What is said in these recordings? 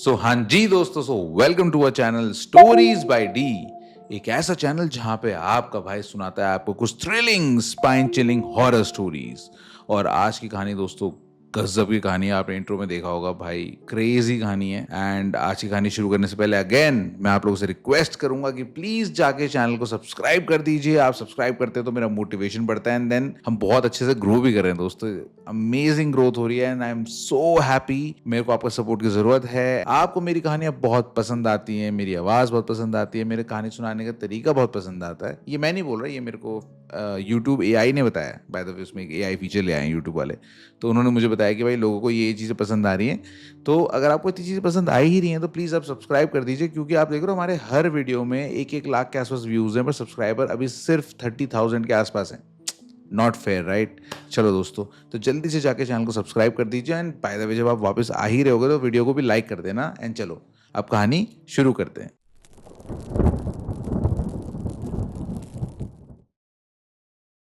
हाँ जी दोस्तों, welcome to a channel stories by D. एक ऐसा चैनल जहां पे आपका भाई सुनाता है आपको कुछ thrilling spine chilling horror stories. और आज की कहानी दोस्तों गजब की कहानी है। आपने इंट्रो में देखा होगा भाई, क्रेजी कहानी है। एंड आज की कहानी शुरू करने से पहले अगेन मैं आप लोगों से रिक्वेस्ट करूंगा कि प्लीज जाके चैनल को सब्सक्राइब कर दीजिए। आप सब्सक्राइब करते हैं तो मेरा मोटिवेशन बढ़ता है एंड देन हम बहुत अच्छे से ग्रो भी कर रहे हैं दोस्तों। अमेजिंग ग्रोथ हो रही है and I am so happy. मेरे को आपका सपोर्ट की जरूरत है। आपको मेरी कहानियां बहुत पसंद आती हैं, मेरी आवाज बहुत पसंद आती है, मेरे कहानी सुनाने का तरीका बहुत पसंद आता है। ये मैं नहीं बोल रहा, ये मेरे को यूट्यूब एआई ने बताया। बाय द वे उसमें एक एआई फीचर ले आए हैं यूट्यूब वाले, तो उन्होंने मुझे बताया कि भाई लोगों को ये चीज़ें पसंद आ रही हैं। तो अगर आपको इतनी चीज़ें पसंद आ ही रही हैं तो प्लीज़ आप सब्सक्राइब कर दीजिए, क्योंकि आप देख रहे हो हमारे हर वीडियो में 1-1 लाख के आसपास व्यूज़ हैं, पर सब्सक्राइबर अभी सिर्फ 30,000 के आसपास हैं। Not fair right. चलो दोस्तों, तो जल्दी से जाके चैनल को सब्सक्राइब कर दीजिए एंड बाय द वे जब आप वापस आ ही रहे होगे तो वीडियो को भी लाइक कर देना। एंड चलो अब कहानी शुरू करते हैं।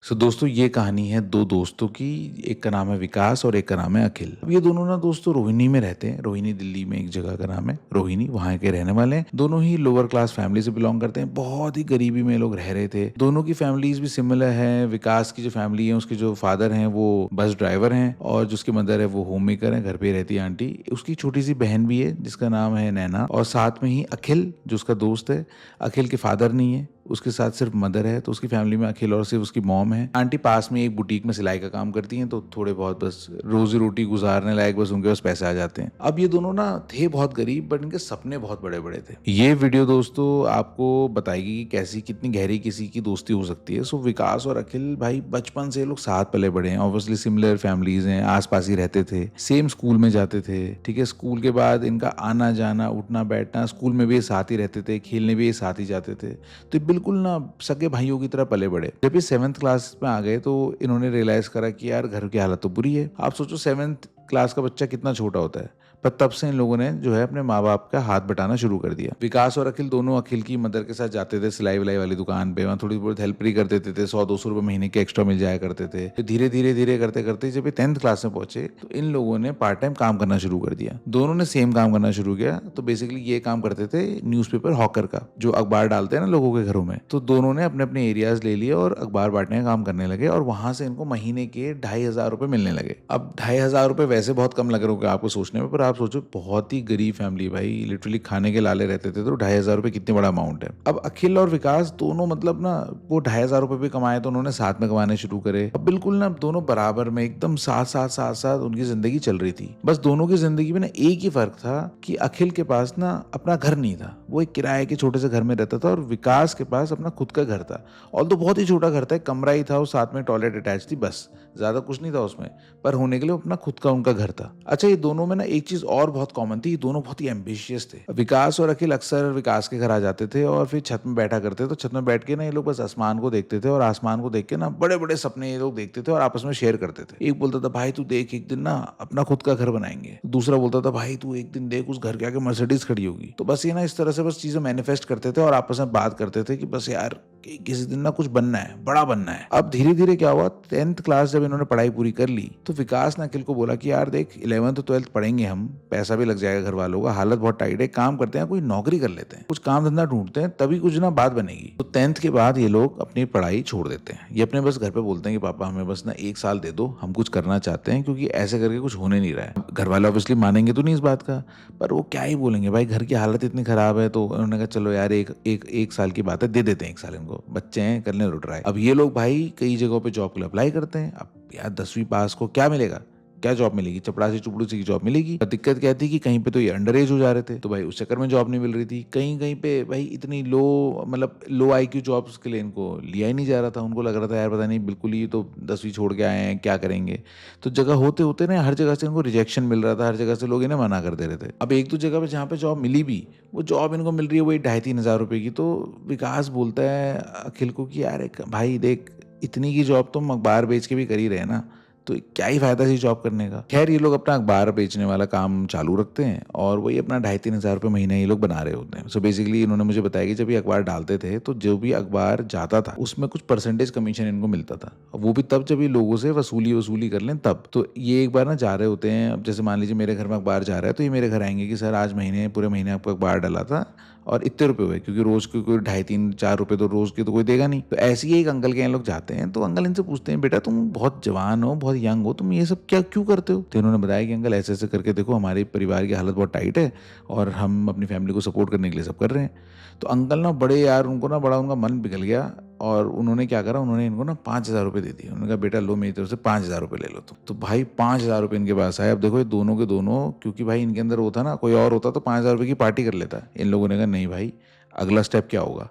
दोस्तों ये कहानी है दो दोस्तों की। एक का नाम है विकास और एक का नाम है अखिल। अब ये दोनों ना दोस्तों रोहिणी में रहते हैं। रोहिणी दिल्ली में एक जगह का नाम है रोहिणी, वहाँ के रहने वाले हैं। दोनों ही लोअर क्लास फैमिली से बिलोंग करते हैं। बहुत ही गरीबी में लोग रह रहे थे। दोनों की फैमिलीज भी सिमिलर है। विकास की जो फैमिली है, उसके जो फादर हैं वो बस ड्राइवर हैं और जो उसकी मदर है वो होम मेकर है, घर पे रहती है आंटी। उसकी छोटी सी बहन भी है जिसका नाम है नैना। और साथ में ही अखिल जो उसका दोस्त है। अखिल के फादर नहीं है, उसके साथ सिर्फ मदर है। तो उसकी फैमिली में अखिल और सिर्फ उसकी मॉम है। आंटी पास में एक बुटीक में सिलाई का काम करती हैं, तो थोड़े बहुत बस रोजी रोटी गुजारने लायक बस उनके पास पैसे आ जाते हैं। अब ये दोनों ना थे बहुत गरीब, बट इनके सपने बहुत बड़े बड़े थे। ये वीडियो दोस्तों आपको बताएगी कि कैसी कितनी गहरी किसी की दोस्ती हो सकती है। विकास और अखिल भाई बचपन से लोग साथ पले बड़े हैं। ऑब्वियसली सिमिलर फैमिलीज हैं, आसपास ही रहते थे, सेम स्कूल में जाते थे। ठीक है, स्कूल के बाद इनका आना जाना उठना बैठना, स्कूल में भी ये साथ ही रहते थे, खेलने भी ये साथ ही जाते थे। तो बिल्कुल ना सगे भाइयों की तरह पले बड़े। जब ये 7th क्लास में आ गए तो इन्होंने रियलाइज करा कि यार घर की हालत तो बुरी है। आप सोचो 7th क्लास का बच्चा कितना छोटा होता है, पर तब से इन लोगों ने जो है अपने माँ बाप का हाथ बटाना शुरू कर दिया। विकास और अखिल दोनों अखिल की मदर के साथ जाते थे सिलाई विलाई वाली दुकान पे, वहाँ थोड़ी बहुत हेल्प भी कर देते थे। 100-200 रुपए महीने के एक्स्ट्रा मिल जाया करते थे। तो धीरे धीरे धीरे करते करते जब ये 10th क्लास में पहुंचे तो इन लोगों ने पार्ट टाइम काम करना शुरू कर दिया। दोनों ने सेम काम करना शुरू किया। तो बेसिकली ये काम करते थे न्यूज़पेपर हॉकर का, जो अखबार डालते हैं ना लोगों के घरों में। तो दोनों ने अपने अपने एरियाज ले लिए और अखबार बांटने का काम करने लगे। और वहां से इनको महीने के 2,500 रुपए मिलने लगे। अब 2,500 रुपए वैसे बहुत कम लग रहे होंगे आपको सोचने में, पर आप सोचो बहुत ही गरीब फैमिली भाई, लिटरली खाने के लाले रहते थे। तो 2,500 रुपए कितने बड़ा अमाउंट है। अब अखिल और विकास दोनों मतलब ना वो 2,500 रुपए भी कमाए तो उन्होंने साथ में कमाने शुरू करे। अब बिल्कुल ना दोनों बराबर में एकदम साथ साथ साथ साथ उनकी जिंदगी चल रही थी। बस दोनों की जिंदगी में ना एक ही फर्क था कि अखिल के पास ना अपना घर नहीं था, वो एक किराए के छोटे से घर में रहता था। और विकास के पास अपना खुद का घर था। और तो बहुत ही छोटा घर था, एक कमरा ही था और साथ में टॉयलेट अटैच थी, बस ज्यादा कुछ नहीं था उसमें। पर होने के लिए अपना खुद का उनका घर था। अच्छा, ये दोनों में ना एक चीज और बहुत कॉमन थी, ये दोनों बहुत ही एम्बिशियस थे। विकास और अखिल अक्सर विकास के घर आ जाते थे और फिर छत में बैठा करते। तो छत में बैठ के ना ये लोग बस आसमान को देखते थे और आसमान को देख के ना बड़े बड़े सपने ये लोग देखते थे और आपस में शेयर करते थे। एक बोलता था भाई तू देख एक दिन ना अपना खुद का घर बनाएंगे। दूसरा बोलता था भाई तू एक दिन देख उस घर के आगे मर्सिडीज खड़ी होगी। तो बस ये ना इस तरह से बस चीजें मैनिफेस्ट करते थे और आपस में बात करते थे कि बस यार किसी दिन ना कुछ बनना है, बड़ा बनना है। अब धीरे धीरे क्या हुआ, 10th क्लास जब इन्होंने पढ़ाई पूरी कर ली तो विकास ने अखिल को बोला कि यार देख 11th 12th पढ़ेंगे हम, पैसा भी लग जाएगा घर वालों का, हालत बहुत टाइट है, काम करते हैं कोई नौकरी कर लेते हैं, कुछ काम धंधा ढूंढते हैं, तभी कुछ ना बात बनेगी। तो 10th के बाद ये लोग अपनी पढ़ाई छोड़ देते हैं। ये अपने बस घर पे बोलते हैं कि पापा हमें बस ना 1 साल दे दो, हम कुछ करना चाहते हैं, क्योंकि ऐसे करके कुछ होने नहीं रहा है। घर वाले ऑब्वियसली मानेंगे तो नहीं इस बात का, पर वो क्या ही बोलेंगे भाई, घर की हालत इतनी खराब है। तो उन्होंने कहा चलो यार एक साल की बात है, दे देते हैं 1 साल इनको, बच्चे हैं करने रुट रहा है। अब ये लोग भाई कई जगहों पे जॉब के लिए अप्लाई करते हैं। अब यार 10वीं पास को क्या मिलेगा, क्या जॉब मिलेगी, चपड़ासी चुपड़ूसी की जॉब मिलेगी। दिक्कत क्या थी कि कहीं पे तो ये अंडर एज हो जा रहे थे, तो भाई उस चक्कर में जॉब नहीं मिल रही थी। कहीं कहीं पे भाई इतनी लो IQ जॉब्स के लिए इनको लिया ही नहीं जा रहा था। उनको लग रहा था यार पता नहीं बिल्कुल ही तो 10वीं छोड़ के आए हैं, क्या करेंगे। तो जगह होते होते ना हर जगह से इनको रिजेक्शन मिल रहा था, हर जगह से लोग इन्हें मना कर दे रहे थे। अब एक दो जगह पे जहाँ पे जॉब मिली भी, वो जॉब इनको मिल रही है वही 2,500-3,000 रुपए की। तो विकास बोलता है अखिल को कि यार एक भाई देख, इतनी की जॉब तुम अखबार बेच के भी कर ही रहे ना, तो क्या ही फायदा है जॉब करने का। खैर ये लोग अपना अखबार बेचने वाला काम चालू रखते हैं और वही अपना 2,500-3,000 रुपये महीने ये लोग बना रहे होते हैं। सो बेसिकली इन्होंने मुझे बताया कि जब ये अखबार डालते थे तो जो भी अखबार जाता था उसमें कुछ परसेंटेज कमीशन इनको मिलता था, वो भी तब जब ये लोगों से वसूली कर लें तब। तो ये एक बार ना जा रहे होते हैं, अब जैसे मान लीजिए मेरे घर में अखबार जा रहा है तो ये मेरे घर आएंगे कि सर आज पूरे महीने आपको अखबार डाला था और इतने रुपए हुए, क्योंकि रोज के कोई 2.5-3-4 रुपए तो रोज के तो कोई देगा नहीं। तो ऐसे ही एक अंकल के यहाँ लोग जाते हैं तो अंकल इनसे पूछते हैं, बेटा तुम बहुत जवान हो, बहुत यंग हो, तुम ये सब क्या क्यों करते हो? तो इन्होंने बताया कि अंकल ऐसे ऐसे करके देखो हमारे परिवार की हालत बहुत टाइट है और हम अपनी फैमिली को सपोर्ट करने के लिए सब कर रहे हैं। तो अंकल ना बड़े यार उनको ना बड़ा उनका मन पिघल गया और उन्होंने क्या करा, उन्होंने इनको ना 5,000 रुपये दे दिए। उन्होंने कहा बेटा लो मेरी तरफ से 5,000 रुपये ले लो तुम। तो भाई 5,000 रुपये इनके पास आए। अब देखो ये दोनों के दोनों, क्योंकि भाई इनके अंदर वो था ना, कोई और होता तो 5,000 रुपये की पार्टी कर लेता। इन लोगों ने कहा नहीं भाई, अगला स्टेप क्या होगा,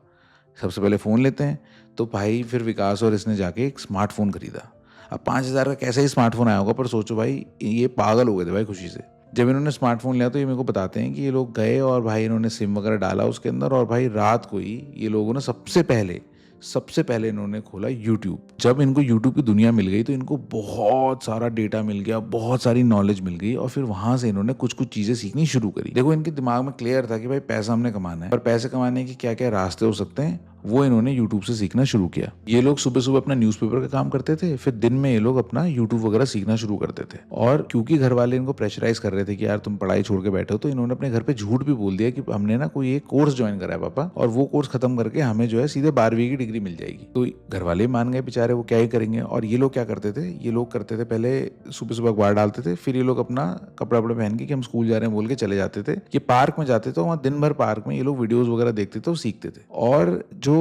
सबसे पहले फ़ोन लेते हैं। तो भाई फिर विकास और इसने जाके एक स्मार्टफोन खरीदा। अब 5,000 का कैसे ही स्मार्टफोन आया होगा, पर सोचो भाई ये पागल हो गए थे भाई खुशी से। जब इन्होंने स्मार्टफोन लिया तो ये मेरे को बताते हैं कि ये लोग गए और भाई इन्होंने सिम वगैरह डाला उसके अंदर और भाई रात को ही ये लोगों ने सबसे पहले इन्होंने खोला यूट्यूब। जब इनको यूट्यूब की दुनिया मिल गई तो इनको बहुत सारा डेटा मिल गया, बहुत सारी नॉलेज मिल गई और फिर वहां से इन्होंने कुछ कुछ चीजें सीखनी शुरू करी। देखो इनके दिमाग में क्लियर था कि भाई पैसा हमने कमाना है, पर पैसे कमाने के क्या क्या रास्ते हो सकते हैं वो इन्होंने यूट्यूब से सीखना शुरू किया। ये लोग सुबह सुबह अपना न्यूज़पेपर का काम करते थे, फिर दिन में ये लोग अपना यूट्यूब वगैरह सीखना शुरू करते थे। और क्योंकि घर वाले इनको प्रेशराइज कर रहे थे कि यार तुम पढ़ाई छोड़ के बैठे हो, तो इन्होंने अपने घर पे झूठ भी बोल दिया कि हमने ना कोई एक कोर्स ज्वाइन करा है पापा, और वो कोर्स खत्म करके हमें जो है सीधे 12वीं की डिग्री मिल जाएगी। तो घर वाले मान गए बेचारे, वो क्या ही करेंगे। और ये लोग क्या करते थे, ये लोग करते थे पहले सुबह सुबह अखबार डालते थे, फिर ये लोग अपना कपड़ा वपड़ा पहन के कि हम स्कूल जा रहे हैं बोल के चले जाते थे। ये पार्क में जाते थे, वहाँ दिन भर पार्क में ये लोग वीडियोज वगैरह देखते थे और सीखते थे। और जो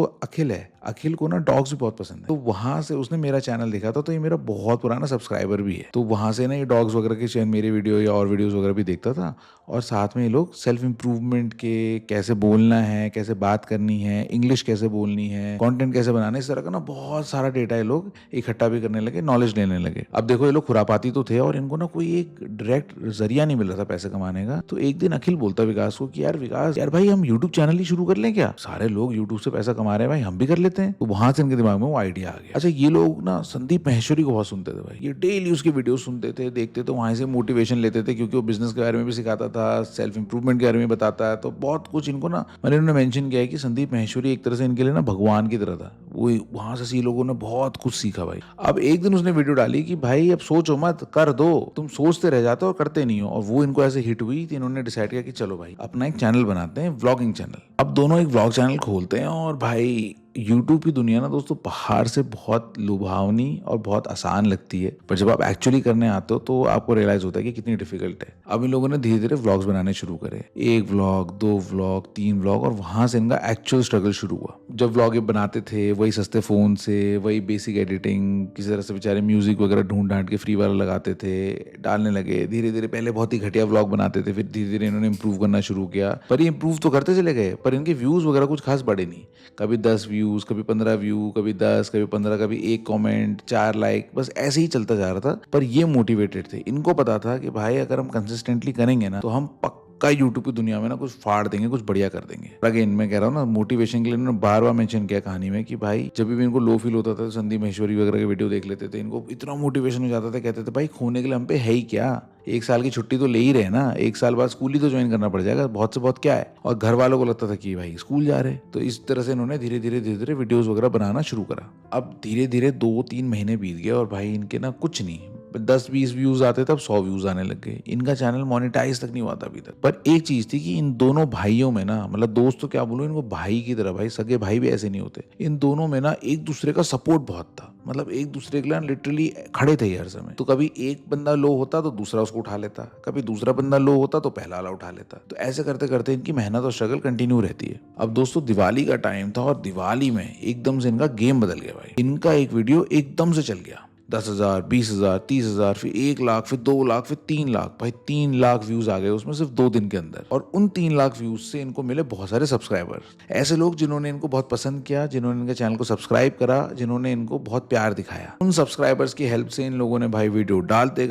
अखिल को ना डॉग्स भी बहुत पसंद है, तो वहां से उसने मेरा चैनल देखा था, तो ये मेरा बहुत पुराना सब्सक्राइबर भी है। तो वहां से ना ये डॉग्स वगैरह के चैनल, मेरे वीडियो या और वीडियोस वगैरह भी देखता था। और साथ में ये लोग सेल्फ इंप्रूवमेंट के, कैसे बोलना है, कैसे बात करनी है, इंग्लिश कैसे बोलनी है, कंटेंट कैसे बनाना है, इस तरह का ना बहुत सारा डेटा ये लोग इकट्ठा भी करने लगे, नॉलेज लेने लगे। अब देखो ये लोग खुरापाती तो थे और इनको ना कोई एक डायरेक्ट जरिया नहीं मिल रहा था पैसे कमाने का। तो एक दिन अखिल बोलता विकास को कि यार विकास, यार भाई हम यूट्यूब चैनल ही शुरू कर लें क्या, सारे लोग यूट्यूब से पैसा कमा रहे हैं भाई, हम भी कर लेते हैं। तो वहां से इनके दिमाग में वो आइडिया आ गया। अच्छा ये लोग ना संदीप महेश्वरी को बहुत सुनते थे भाई, ये डेली उसकी वीडियो सुनते थे, देखते थे, वहां से मोटिवेशन लेते थे, क्योंकि वो बिजनेस के बारे में भी सिखाता था, सेल्फ इंप्रूवमेंट के बारे में बताता है। तो बहुत कुछ इनको ना, मैंने उन्होंने मेंशन किया है कि संदीप महेश्वरी एक तरह से इनके लिए ना भगवान की तरह था। वो वहां से ये लोगों ने बहुत कुछ सीखा भाई। अब एक दिन उसने वीडियो डाली कि भाई अब सोचो मत, कर दो, तुम सोचते रह जाते हो और करते नहीं हो। और वो इनको ऐसे हिट हुई कि इन्होंने डिसाइड किया कि चलो भाई अपना एक चैनल बनाते हैं, व्लॉगिंग चैनल। अब दोनों एक व्लॉग चैनल खोलते हैं और भाई यूट्यूब की दुनिया ना दोस्तों बाहर से बहुत लुभावनी और बहुत आसान लगती है, पर जब आप एक्चुअली करने आते हो तो आपको रियलाइज होता है कि कितनी डिफिकल्ट है। अब इन लोगों ने धीरे धीरे व्लॉग्स बनाने शुरू करे, 1 व्लॉग, 2 व्लॉग, 3 व्लॉग, और वहां से इनका एक्चुअल स्ट्रगल शुरू हुआ। जब व्लॉग ये बनाते थे वही सस्ते फोन से, वही बेसिक एडिटिंग, किसी तरह से बेचारे म्यूजिक वगैरह ढूंढ ढांड के फ्री वाला लगाते थे, डालने लगे। धीरे धीरे पहले बहुत ही घटिया व्लॉग बनाते थे, फिर धीरे धीरे इन्होंने इंप्रूव करना शुरू किया। पर ये इंप्रूव तो करते चले गए, पर इनके व्यूज वगैरह कुछ खास बढ़े नहीं। कभी 10 व्यूज, कभी 15 व्यू, कभी 10, कभी 15, कभी 1 कमेंट, 4 लाइक, बस ऐसे ही चलता जा रहा था। पर ये मोटिवेटेड थे, इनको पता था कि भाई अगर हम कंसिस्टेंटली करेंगे ना तो हम पक्का यूट्यूब की दुनिया में ना कुछ फाड़ देंगे, कुछ बढ़िया कर देंगे। अगेन मैं कह रहा हूँ ना, मोटिवेशन के लिए इन्होंने बार बार मेंशन किया कहानी में कि भाई जब भी इनको लो फील होता था तो संदीप महेश्वरी वगैरह के वीडियो देख लेते थे, इनको इतना मोटिवेशन हो जाता था, कहते थे भाई खोने के लिए हम पे है ही क्या, 1 साल की छुट्टी तो ले ही रहे ना, 1 साल बाद स्कूल ही तो ज्वाइन करना पड़ जाएगा, बहुत से बहुत क्या है। और घर वालों को लगता था कि भाई स्कूल जा रहे। तो इस तरह से इन्होंने धीरे धीरे वीडियोस वगैरह बनाना शुरू करा। अब धीरे धीरे 2-3 महीने बीत गए और भाई इनके ना कुछ नहीं, 10-20 व्यूज आते तब 100 व्यूज आने लग गए। इनका चैनल मोनेटाइज तक नहीं हुआ था अभी तक। पर एक चीज थी कि इन दोनों भाइयों में ना, मतलब दोस्त तो क्या बोलूं, इनको भाई की तरह, भाई सगे भाई भी ऐसे नहीं होते, इन दोनों में ना एक दूसरे का सपोर्ट बहुत था। मतलब एक दूसरे के लिए लिटरली खड़े थे हर समय। तो कभी एक बंदा लो होता तो दूसरा उसको उठा लेता, कभी दूसरा बंदा लो होता तो पहला वाला उठा लेता। तो ऐसे करते करते इनकी मेहनत और स्ट्रगल कंटिन्यू रहती है। अब दोस्तों दिवाली का टाइम था और दिवाली में एकदम से इनका गेम बदल गया भाई। इनका एक वीडियो एकदम से चल गया, 10,000, 20,000, 30,000, फिर 1 लाख, फिर 2 लाख, फिर 3 लाख। भाई 3 लाख व्यूज आ गए उसमें सिर्फ 2 दिन के अंदर। और उन 3 लाख व्यूज से इनको मिले बहुत सारे सब्सक्राइबर्स, ऐसे लोग जिन्होंने इनको बहुत पसंद किया, जिन्होंने इनके चैनल को सब्सक्राइब करा, जिन्होंने इनको बहुत प्यार दिखाया। उन सब्सक्राइबर्स की हेल्प से इन लोगों ने भाई वीडियो डालते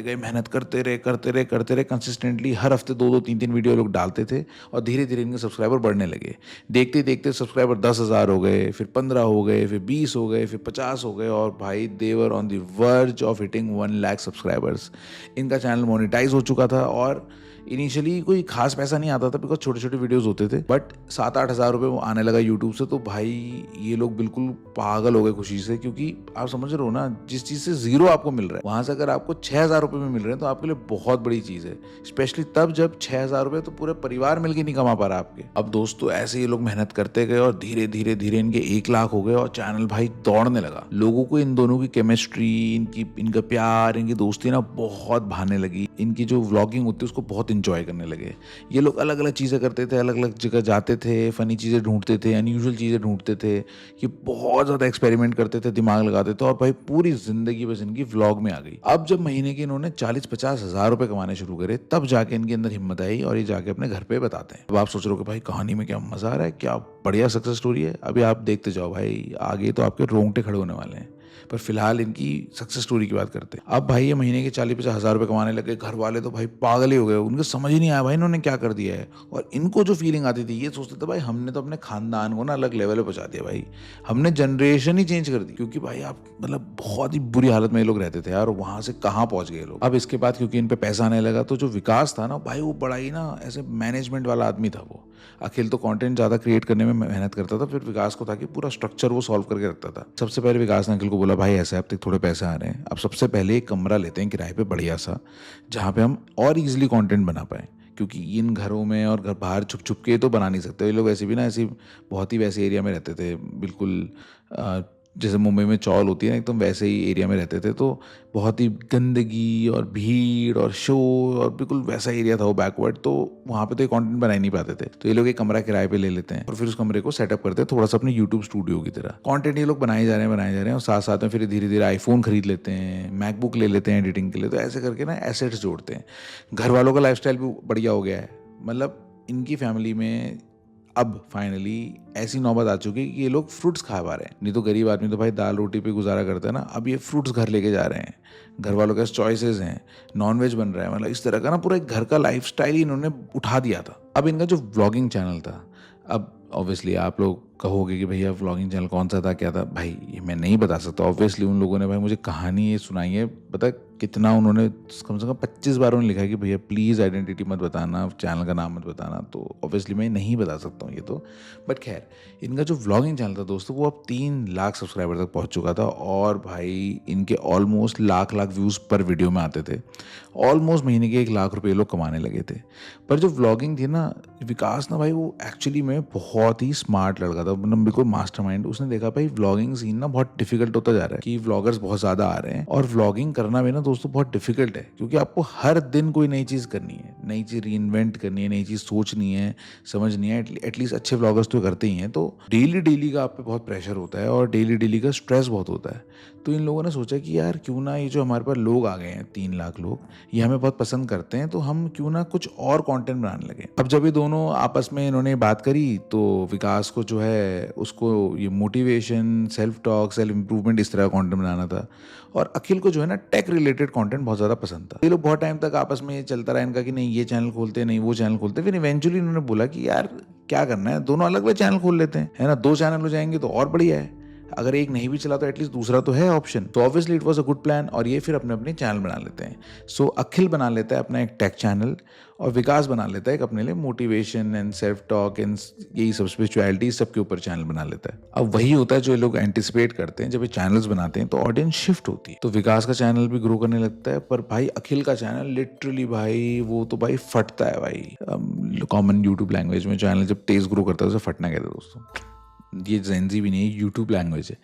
गए, मेहनत करते रहे कंसिस्टेंटली। हर हफ्ते 2-2, 3-3 वीडियो लोग डालते थे और धीरे धीरे इनके सब्सक्राइबर बढ़ने लगे। देखते देखते सब्सक्राइबर 10,000 हो गए, फिर 15 हो गए, फिर 20 हो गए, फिर 50 हो गए। और भाई they were on the verge of hitting 1 lakh subscribers. इनका चैनल मोनेटाइज हो चुका था और इनिशियली कोई खास पैसा नहीं आता था बिकॉज छोटे छोटे वीडियोस होते थे, बट 7-8 हज़ार रुपये वो आने लगा यूट्यूब से। तो भाई ये लोग बिल्कुल पागल हो गए खुशी से, क्योंकि आप समझ रहे हो ना, जिस चीज़ से जीरो आपको मिल रहा है वहाँ से अगर आपको 6,000 रुपये में मिल रहे हैं तो आपके लिए बहुत बड़ी चीज़ है। स्पेशली तब जब 6,000 रुपये तो पूरे परिवार मिलकर नहीं कमा पा रहा आपके। अब दोस्तों ऐसे ये लोग मेहनत करते गए और धीरे धीरे धीरे इनके 1 लाख हो गए और चैनल भाई दौड़ने लगा। लोगों को इन दोनों की केमिस्ट्री, इनका प्यार, इनकी दोस्ती ना बहुत भाने लगी। इनकी जो व्लॉगिंग होती है उसको बहुत इंजॉय करने लगे। ये लोग अलग अलग चीज़ें करते थे, अलग अलग जगह जाते थे, फ़नी चीज़ें ढूंढते थे, अनयूजुअल चीज़ें ढूंढते थे, ये बहुत ज़्यादा एक्सपेरिमेंट करते थे, दिमाग लगाते थे और भाई पूरी ज़िंदगी बस इनकी व्लॉग में आ गई। अब जब महीने के इन्होंने 40-50 हज़ार रुपये कमाने शुरू करे तब जाके इनके अंदर हिम्मत आई और ये जाके अपने घर पे बताते हैं। अब आप सोच रहे हो कि भाई कहानी में क्या मज़ा आ रहा है, क्या बढ़िया सक्सेस स्टोरी है। अभी आप देखते जाओ भाई, आगे तो आपके रोंगटे खड़े होने वाले हैं। पर फिलहाल इनकी सक्सेस स्टोरी की बात करते हैं। अब भाई ये महीने के 40-50 हज़ार रुपये कमाने लगे। घर वाले तो भाई पागल ही हो गए, उनको समझ ही नहीं आया भाई इन्होंने क्या कर दिया है। और इनको जो फीलिंग आती थी, ये सोचते थे भाई हमने तो अपने खानदान को ना अलग लेवल पे पहुंचा दिया भाई, हमने जनरेशन ही चेंज कर दी। क्योंकि भाई आप मतलब बहुत ही बुरी हालत में ये लोग रहते थे यार, वहां से कहाँ पहुंच गए लोग। अब इसके बाद क्योंकि इन पे पैसा आने लगा तो जो विकास था ना भाई, वो बड़ा ही ना ऐसे मैनेजमेंट वाला आदमी था वो। अखिल तो कंटेंट ज़्यादा क्रिएट करने में मेहनत करता था, फिर विकास को था कि पूरा स्ट्रक्चर वो सॉल्व करके रखता था। सबसे पहले विकास ने अखिल को बोला भाई ऐसे अब तक थोड़े पैसे आ रहे हैं, अब सबसे पहले एक कमरा लेते हैं किराए पे बढ़िया सा, जहाँ पे हम और ईजिली कंटेंट बना पाएँ। क्योंकि इन घरों में और घर बाहर छुप छुप के तो बना नहीं सकते। ये लोग ऐसे भी ना ऐसी बहुत ही वैसे एरिया में रहते थे, बिल्कुल जैसे मुंबई में चौल होती है ना, एकदम वैसे ही एरिया में रहते थे। तो बहुत ही गंदगी और भीड़ और शोर और बिल्कुल वैसा एरिया था वो, बैकवर्ड। तो वहाँ पे तो ये कंटेंट बना ही नहीं पाते थे। तो ये लोग एक कमरा किराए पे ले लेते हैं और फिर उस कमरे को सेटअप करते हैं थोड़ा सा अपने यूट्यूब स्टूडियो की तरह। कंटेंट ये लोग बनाए जा रहे हैं और साथ साथ में फिर धीरे धीरे आईफोन खरीद लेते हैं, मैकबुक ले लेते हैं एडिटिंग के लिए। तो ऐसे करके ना एसेट्स जोड़ते हैं। घर वालों का लाइफस्टाइल भी बढ़िया हो गया है। मतलब इनकी फैमिली में अब फाइनली ऐसी नौबत आ चुकी है कि ये लोग फ्रूट्स खा पा रहे हैं। नहीं तो गरीब आदमी तो भाई दाल रोटी पे गुजारा करता है ना, अब ये फ्रूट्स घर लेके जा रहे हैं। घर वालों के चॉइसेस हैं, नॉनवेज बन रहा है, मतलब इस तरह का ना पूरा एक घर का लाइफस्टाइल ही इन्होंने उठा दिया था। अब इनका जो व्लॉगिंग चैनल था, अब ऑब्वियसली आप लोग कहोगे कि भैया व्लॉगिंग चैनल कौन सा था, क्या था। भाई ये मैं नहीं बता सकता। ऑब्वियसली उन लोगों ने भाई मुझे कहानी ये सुनाई है, पता कितना उन्होंने कम से कम 25 बार उन्होंने लिखा है कि भैया प्लीज़ आइडेंटिटी मत बताना, चैनल का नाम मत बताना। तो ऑब्वियसली मैं नहीं बता सकता हूँ ये तो। बट खैर, इनका जो व्लॉगिंग चैनल था दोस्तों, वो अब 3 लाख सब्सक्राइबर तक पहुँच चुका था और भाई इनके ऑलमोस्ट लाख व्यूज़ पर वीडियो में आते थे। ऑलमोस्ट महीने के 1 लाख रुपये लोग कमाने लगे थे। पर जो व्लॉगिंग थी ना, विकास ना भाई वो एक्चुअली में बहुत ही स्मार्ट लड़का था, मतलब बिल्कुल मास्टरमाइंड। उसने देखा भाई व्लॉगिंग सीन ना बहुत डिफिकल्ट होता जा रहा है, कि व्लॉगर्स बहुत ज़्यादा आ रहे हैं और व्लॉगिंग करना भी ना दोस्तों बहुत डिफिकल्ट है। क्योंकि आपको हर दिन कोई नई चीज़ करनी है, नई चीज़ रीइन्वेंट करनी है, नई चीज़ सोचनी है, समझनी है। एटलीस्ट अच्छे व्लॉगर्स तो करते ही हैं। तो डेली का आप पे बहुत प्रेशर होता है और डेली का स्ट्रेस बहुत होता है। तो इन लोगों ने सोचा कि यार क्यों ना ये जो हमारे पास लोग आ गए हैं 3 लाख लोग, ये हमें बहुत पसंद करते हैं, तो हम क्यों ना कुछ और कंटेंट बनाने लगे। अब जब ये दोनों आपस में इन्होंने बात करी तो विकास को जो है उसको ये motivation, self talk, self improvement इस तरह का कंटेंट बनाना था। और अखिल को जो है ना टेक रिलेटेड कंटेंट बहुत ज़्यादा पसंद था। ये लोग बहुत टाइम तक आपस में ये चलता रहा इनका कि नहीं ये चैनल खोलते, नहीं वो चैनल खोलते। फिर इवेंचुअली इन्होंने बोला कि यार क्या करना है, दोनों अलग अलग चैनल खोल लेते हैं, है ना। 2 चैनल हो जाएंगे तो और बढ़िया है। अगर एक नहीं भी चला तो एटलीस्ट दूसरा तो है ऑप्शन। तो obviously it was a good plan और ये फिर अपने अपने चैनल बना लेते हैं। सो अखिल बना लेता है अपना एक टेक चैनल और विकास बना लेता है एक अपने लिए motivation and self talk and यही सब स्पिरिचुअलिटी सबके ऊपर चैनल बना लेता है। अब वही होता है जो ये लोग एंटिसिपेट करते हैं। जब ये चैनल्स बनाते हैं तो ऑडियंस शिफ्ट होती है। तो विकास का चैनल भी ग्रो करने लगता है, पर भाई अखिल का चैनल लिटरली भाई वो तो भाई फटता है भाई। कॉमन यूट्यूब लैंग्वेज में चैनल जब तेज ग्रो करता है उसे फटना कहते हैं दोस्तों। ये जेंजी भी नहीं है, यूट्यूब लैंग्वेज है।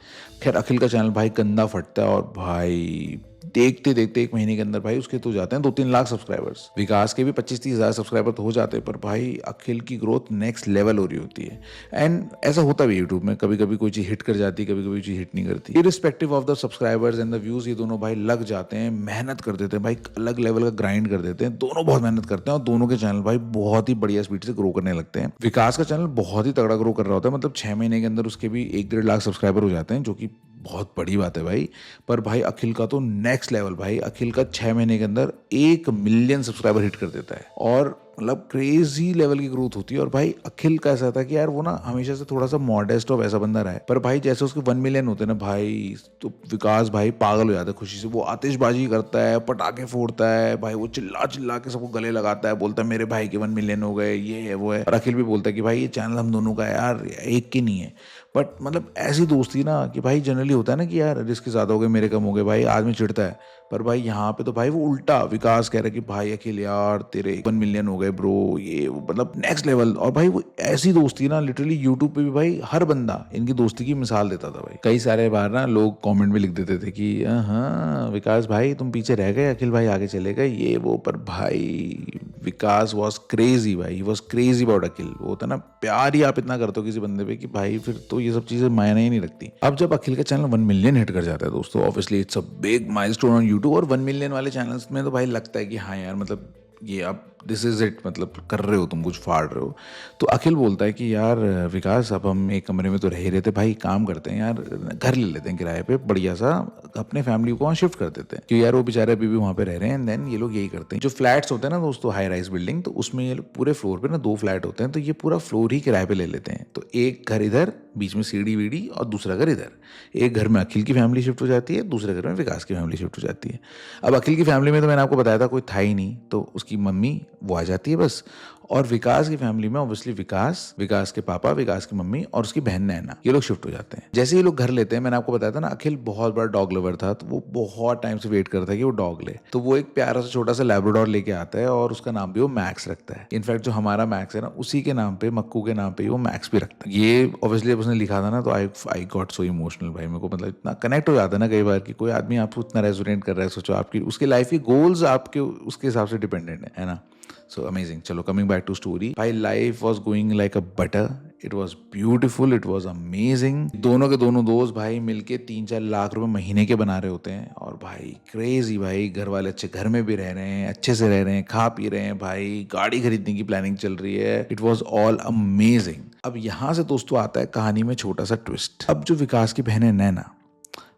खैर अखिल का चैनल भाई गंदा फटता है और भाई देखते देखते 1 महीने के अंदर भाई उसके तो जाते हैं 2-3 लाख सब्सक्राइबर्स। विकास के भी 25-30 हज़ार सब्सक्राइबर तो हो जाते हैं, पर भाई अखिल की ग्रोथ नेक्स्ट लेवल हो रही होती है। एंड ऐसा होता भी यूट्यूब में, कभी कभी कोई चीज़ हिट कर जाती है, कभी कभी चीज़ हिट नहीं करती। Irrespective of the subscribers and the views, ये दोनों भाई लग जाते हैं, मेहनत कर देते हैं भाई, अलग लेवल का ग्राइंड कर देते हैं। दोनों बहुत मेहनत करते हैं और दोनों के चैनल भाई बहुत ही बढ़िया स्पीड से ग्रो करने लगते हैं। विकास का चैनल बहुत ही तगड़ा ग्रो कर रहा होता है, मतलब 6 महीने के अंदर उसके भी 1-1.5 लाख सब्सक्राइबर हो जाते हैं, जो कि बहुत बड़ी बात है भाई। पर भाई अखिल का तो नेक्स्ट लेवल भाई, अखिल का 6 महीने के अंदर 1 मिलियन सब्सक्राइबर हिट कर देता है। और मतलब क्रेजी लेवल की ग्रोथ होती है। और भाई अखिल का ऐसा था कि यार वो ना हमेशा से थोड़ा सा मॉडेस्ट और वैसा बंदा रहा है, पर भाई जैसे उसके 1 मिलियन होते हैं ना भाई, तो विकास भाई पागल हो जाता है खुशी से। वो आतिशबाजी करता है, पटाखे फोड़ता है भाई, वो चिल्ला चिल्ला के सबको गले लगाता है, बोलता है मेरे भाई के 1 मिलियन हो गए, ये है वो है। और अखिल भी बोलता है कि भाई ये चैनल हम दोनों का है यार, एक की नहीं है। बट मतलब ऐसी दोस्ती ना कि भाई जनरली होता है ना कि यार जिसके ज़्यादा हो गए मेरे कम हो गए, भाई आदमी चिढ़ता है। पर भाई यहाँ पे तो भाई वो उल्टा विकास कह रहा है कि भाई अखिल यार तेरे 1 मिलियन हो गए ब्रो, ये वो मतलब नेक्स्ट लेवल। और भाई वो ऐसी दोस्ती ना लिटरली यूट्यूब पे भी भाई हर बंदा इनकी दोस्ती की मिसाल देता था भाई। कई सारे बार ना लोग कमेंट में लिख देते थे कि हाँ विकास भाई तुम पीछे रह गए, अखिल भाई आगे चले गए, ये वो। पर भाई विकास वॉज क्रेजी भाई, वॉज क्रेजी अबाउट अखिल। वो होता ना प्यार ही आप इतना करते हो किसी बंदे पे कि भाई फिर तो ये सब चीजें मायने ही नहीं रखती। अब जब अखिल का चैनल 1 मिलियन हिट कर जाता है दोस्तों, obviously it's a big milestone on YouTube. और 1 मिलियन वाले चैनल्स में तो भाई लगता है कि हाँ यार मतलब ये अब दिस इज इट, मतलब कर रहे हो तुम, कुछ फाड़ रहे हो। तो अखिल बोलता है कि यार विकास अब हम एक कमरे में तो रह ही रहे थे भाई, काम करते हैं यार, घर ले लेते हैं किराए पे बढ़िया सा, अपने फैमिली को वहाँ शिफ्ट कर देते हैं, क्योंकि यार वो बेचारे अभी भी वहाँ पे रह रहे हैं। देन ये लोग यही करते हैं, जो फ्लैट्स होते हैं ना दोस्तों, हाई राइज बिल्डिंग, तो उसमें ये लोग पूरे फ्लोर पे ना 2 फ्लैट होते हैं, तो ये पूरा फ्लोर ही किराए पे ले लेते हैं। तो एक घर इधर बीच में सीढ़ी वीढ़ी और दूसरा घर इधर। एक घर में अखिल की फैमिली शिफ्ट हो जाती है, दूसरे घर में विकास की फैमिली शिफ्ट हो जाती है। अब अखिल की फैमिली में तो मैंने आपको बताया था कोई था ही नहीं, तो उसकी मम्मी वो आ जाती है बस। और विकास की फैमिली में ऑब्वियसली विकास, विकास के पापा, विकास की मम्मी और उसकी बहन नैना, ये लोग शिफ्ट हो जाते हैं। जैसे ये लोग घर लेते हैं, मैंने आपको बताया था ना अखिल बहुत बड़ा डॉग लवर था, तो वो बहुत टाइम से वेट करता है कि वो डॉग ले। तो वो एक प्यारा सा छोटा सा लैब्राडोर लेके आता है और उसका नाम भी वो मैक्स रखता है। इनफैक्ट जो हमारा मैक्स है ना, उसी के नाम पे, मक्कू के नाम पे वो मैक्स भी रखता है। ये ऑब्वियसली जब उसने लिखा था ना, तो आई गॉट सो इमोशनल भाई। मेरे को मतलब इतना कनेक्ट हो जाता है ना कई बार कि कोई आदमी आपको इतना रेजोनेट कर रहा है। सोचो आपकी उसकी लाइफ की गोल्स आपके उसके हिसाब से डिपेंडेंट है ना। So amazing. चलो कमिंग बैक टू स्टोरी, भाई life was going like a butter, it was beautiful, it was amazing. दोनों के दोनों दोस्त भाई मिलके 3-4 लाख रुपए महीने के बना रहे होते हैं। और भाई क्रेजी भाई, घर वाले अच्छे घर में भी रह रहे हैं, अच्छे से रह रहे हैं, खा पी रहे हैं भाई, गाड़ी खरीदने की प्लानिंग चल रही है। It was all amazing. अब यहाँ से दोस्तों आता है कहानी में छोटा सा ट्विस्ट। अब जो विकास की बहन है नैना,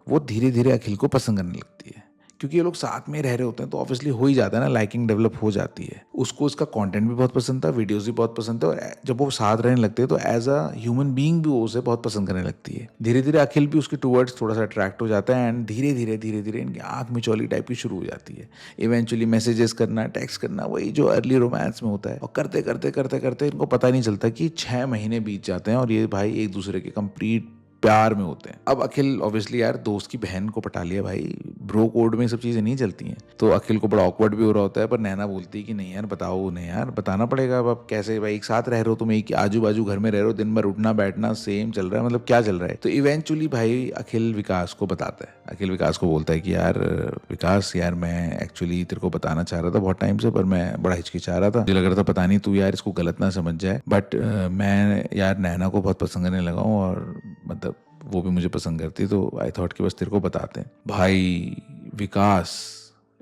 वो धीरे धीरे अखिल को पसंद करने लगती है, क्योंकि ये लोग साथ में रह रहे होते हैं, तो ऑब्वियसली हो ही जाता है ना, लाइकिंग डेवलप हो जाती है। उसको उसका कंटेंट भी बहुत पसंद था, वीडियोस भी बहुत पसंद थे, और जब वो साथ रहने लगते हैं तो एज अ ह्यूमन बीइंग भी वो उसे बहुत पसंद करने लगती है। धीरे धीरे अखिल भी उसके टूवर्ड्स थोड़ा सा अट्रैक्ट हो जाता है, एंड धीरे धीरे इनकी आंख मिचौली टाइप की शुरू हो जाती है। इवेंचुअली मैसेजेस करना, टेक्स्ट करना, वही जो अर्ली रोमांस में होता है। और करते करते करते करते इनको पता नहीं चलता कि 6 महीने बीत जाते हैं और ये भाई एक दूसरे के कंप्लीट प्यार में होते हैं। अब अखिल ऑब्वियसली यार दोस्त की बहन को पटा लिया भाई, ब्रो कोड में ये सब चीजें नहीं चलती हैं, तो अखिल को बड़ा ऑकवर्ड भी हो रहा होता है। पर नैना बोलती है कि नहीं यार बताओ उन्हें, यार बताना पड़ेगा। अब कैसे भाई, एक साथ रह रहे हो तुम, एक आजू बाजू घर में रह रहे हो, दिन भर उठना बैठना सेम चल रहा है, मतलब क्या चल रहा है। तो इवेंचुअली भाई अखिल विकास को बताता है, अखिल विकास को बोलता है कि यार विकास, यार मैं एक्चुअली तेरे को बताना चाह रहा था बहुत टाइम से, पर मैं बड़ा हिचकिचा रहा था, मुझे लग रहा था पता नहीं तू यार इसको गलत ना समझ जाए, बट मैं यार नैना को बहुत पसंद करने लगा हूँ, और मतलब वो भी मुझे पसंद करती, तो आई थॉट कि बस तेरे को बताते हैं। भाई विकास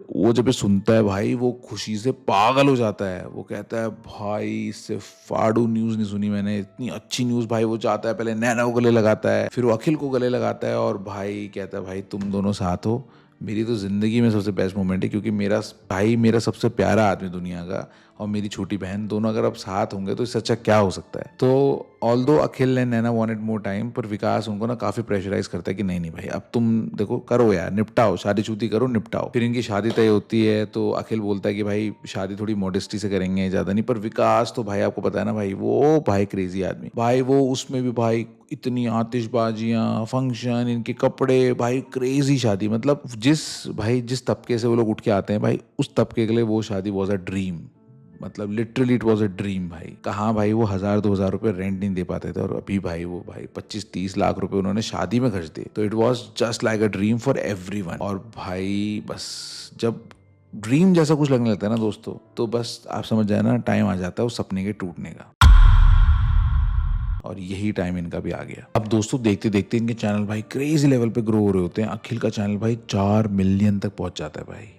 वो जब ये सुनता है भाई, वो खुशी से पागल हो जाता है। वो कहता है भाई इससे फाड़ू न्यूज़ नहीं सुनी मैंने, इतनी अच्छी न्यूज़। भाई वो चाहता है पहले नैना को गले लगाता है, फिर वो अखिल को गले लगाता है, और भाई कहता है भाई तुम दोनों साथ हो, मेरी तो ज़िंदगी में सबसे बेस्ट मोमेंट है, क्योंकि मेरा भाई मेरा सबसे प्यारा आदमी दुनिया का, और मेरी छोटी बहन, दोनों अगर अब साथ होंगे तो इससे अच्छा क्या हो सकता है। तो although Akhil and Naina wanted more time, पर विकास उनको ना काफ़ी प्रेशराइज करता है कि नहीं नहीं भाई अब तुम देखो करो यार, निपटाओ, शादी करो, निपटाओ। फिर इनकी शादी तय होती है, तो अखिल बोलता है कि भाई शादी थोड़ी मॉडेस्टी से करेंगे, ज़्यादा नहीं। पर विकास तो भाई आपको पता है ना भाई, वो भाई क्रेजी आदमी भाई, वो उसमें भी भाई इतनी आतिशबाजियां, फंक्शन, इनके कपड़े, भाई क्रेजी शादी। मतलब जिस तबके से वो लोग उठ के आते हैं भाई, उस तबके के लिए वो शादी वॉज अ ड्रीम। मतलब literally it was a dream भाई। कहाँ भाई वो 1,000-2,000 रुपए रेंट नहीं दे पाते थे, और अभी भाई वो भाई 25-30 लाख रुपए उन्होंने शादी में खर्च दिए। तो it was just like a dream for everyone. और भाई बस जब ड्रीम जैसा कुछ लगने लगता है ना दोस्तों, तो बस आप समझ जाए ना, टाइम आ जाता है उस सपने के टूटने का। और यही टाइम इनका भी आ गया। अब दोस्तों देखते देखते इनके चैनल भाई क्रेजी लेवल पे ग्रो हो रहे होते हैं। अखिल का चैनल भाई 4 मिलियन तक पहुंच जाता है भाई।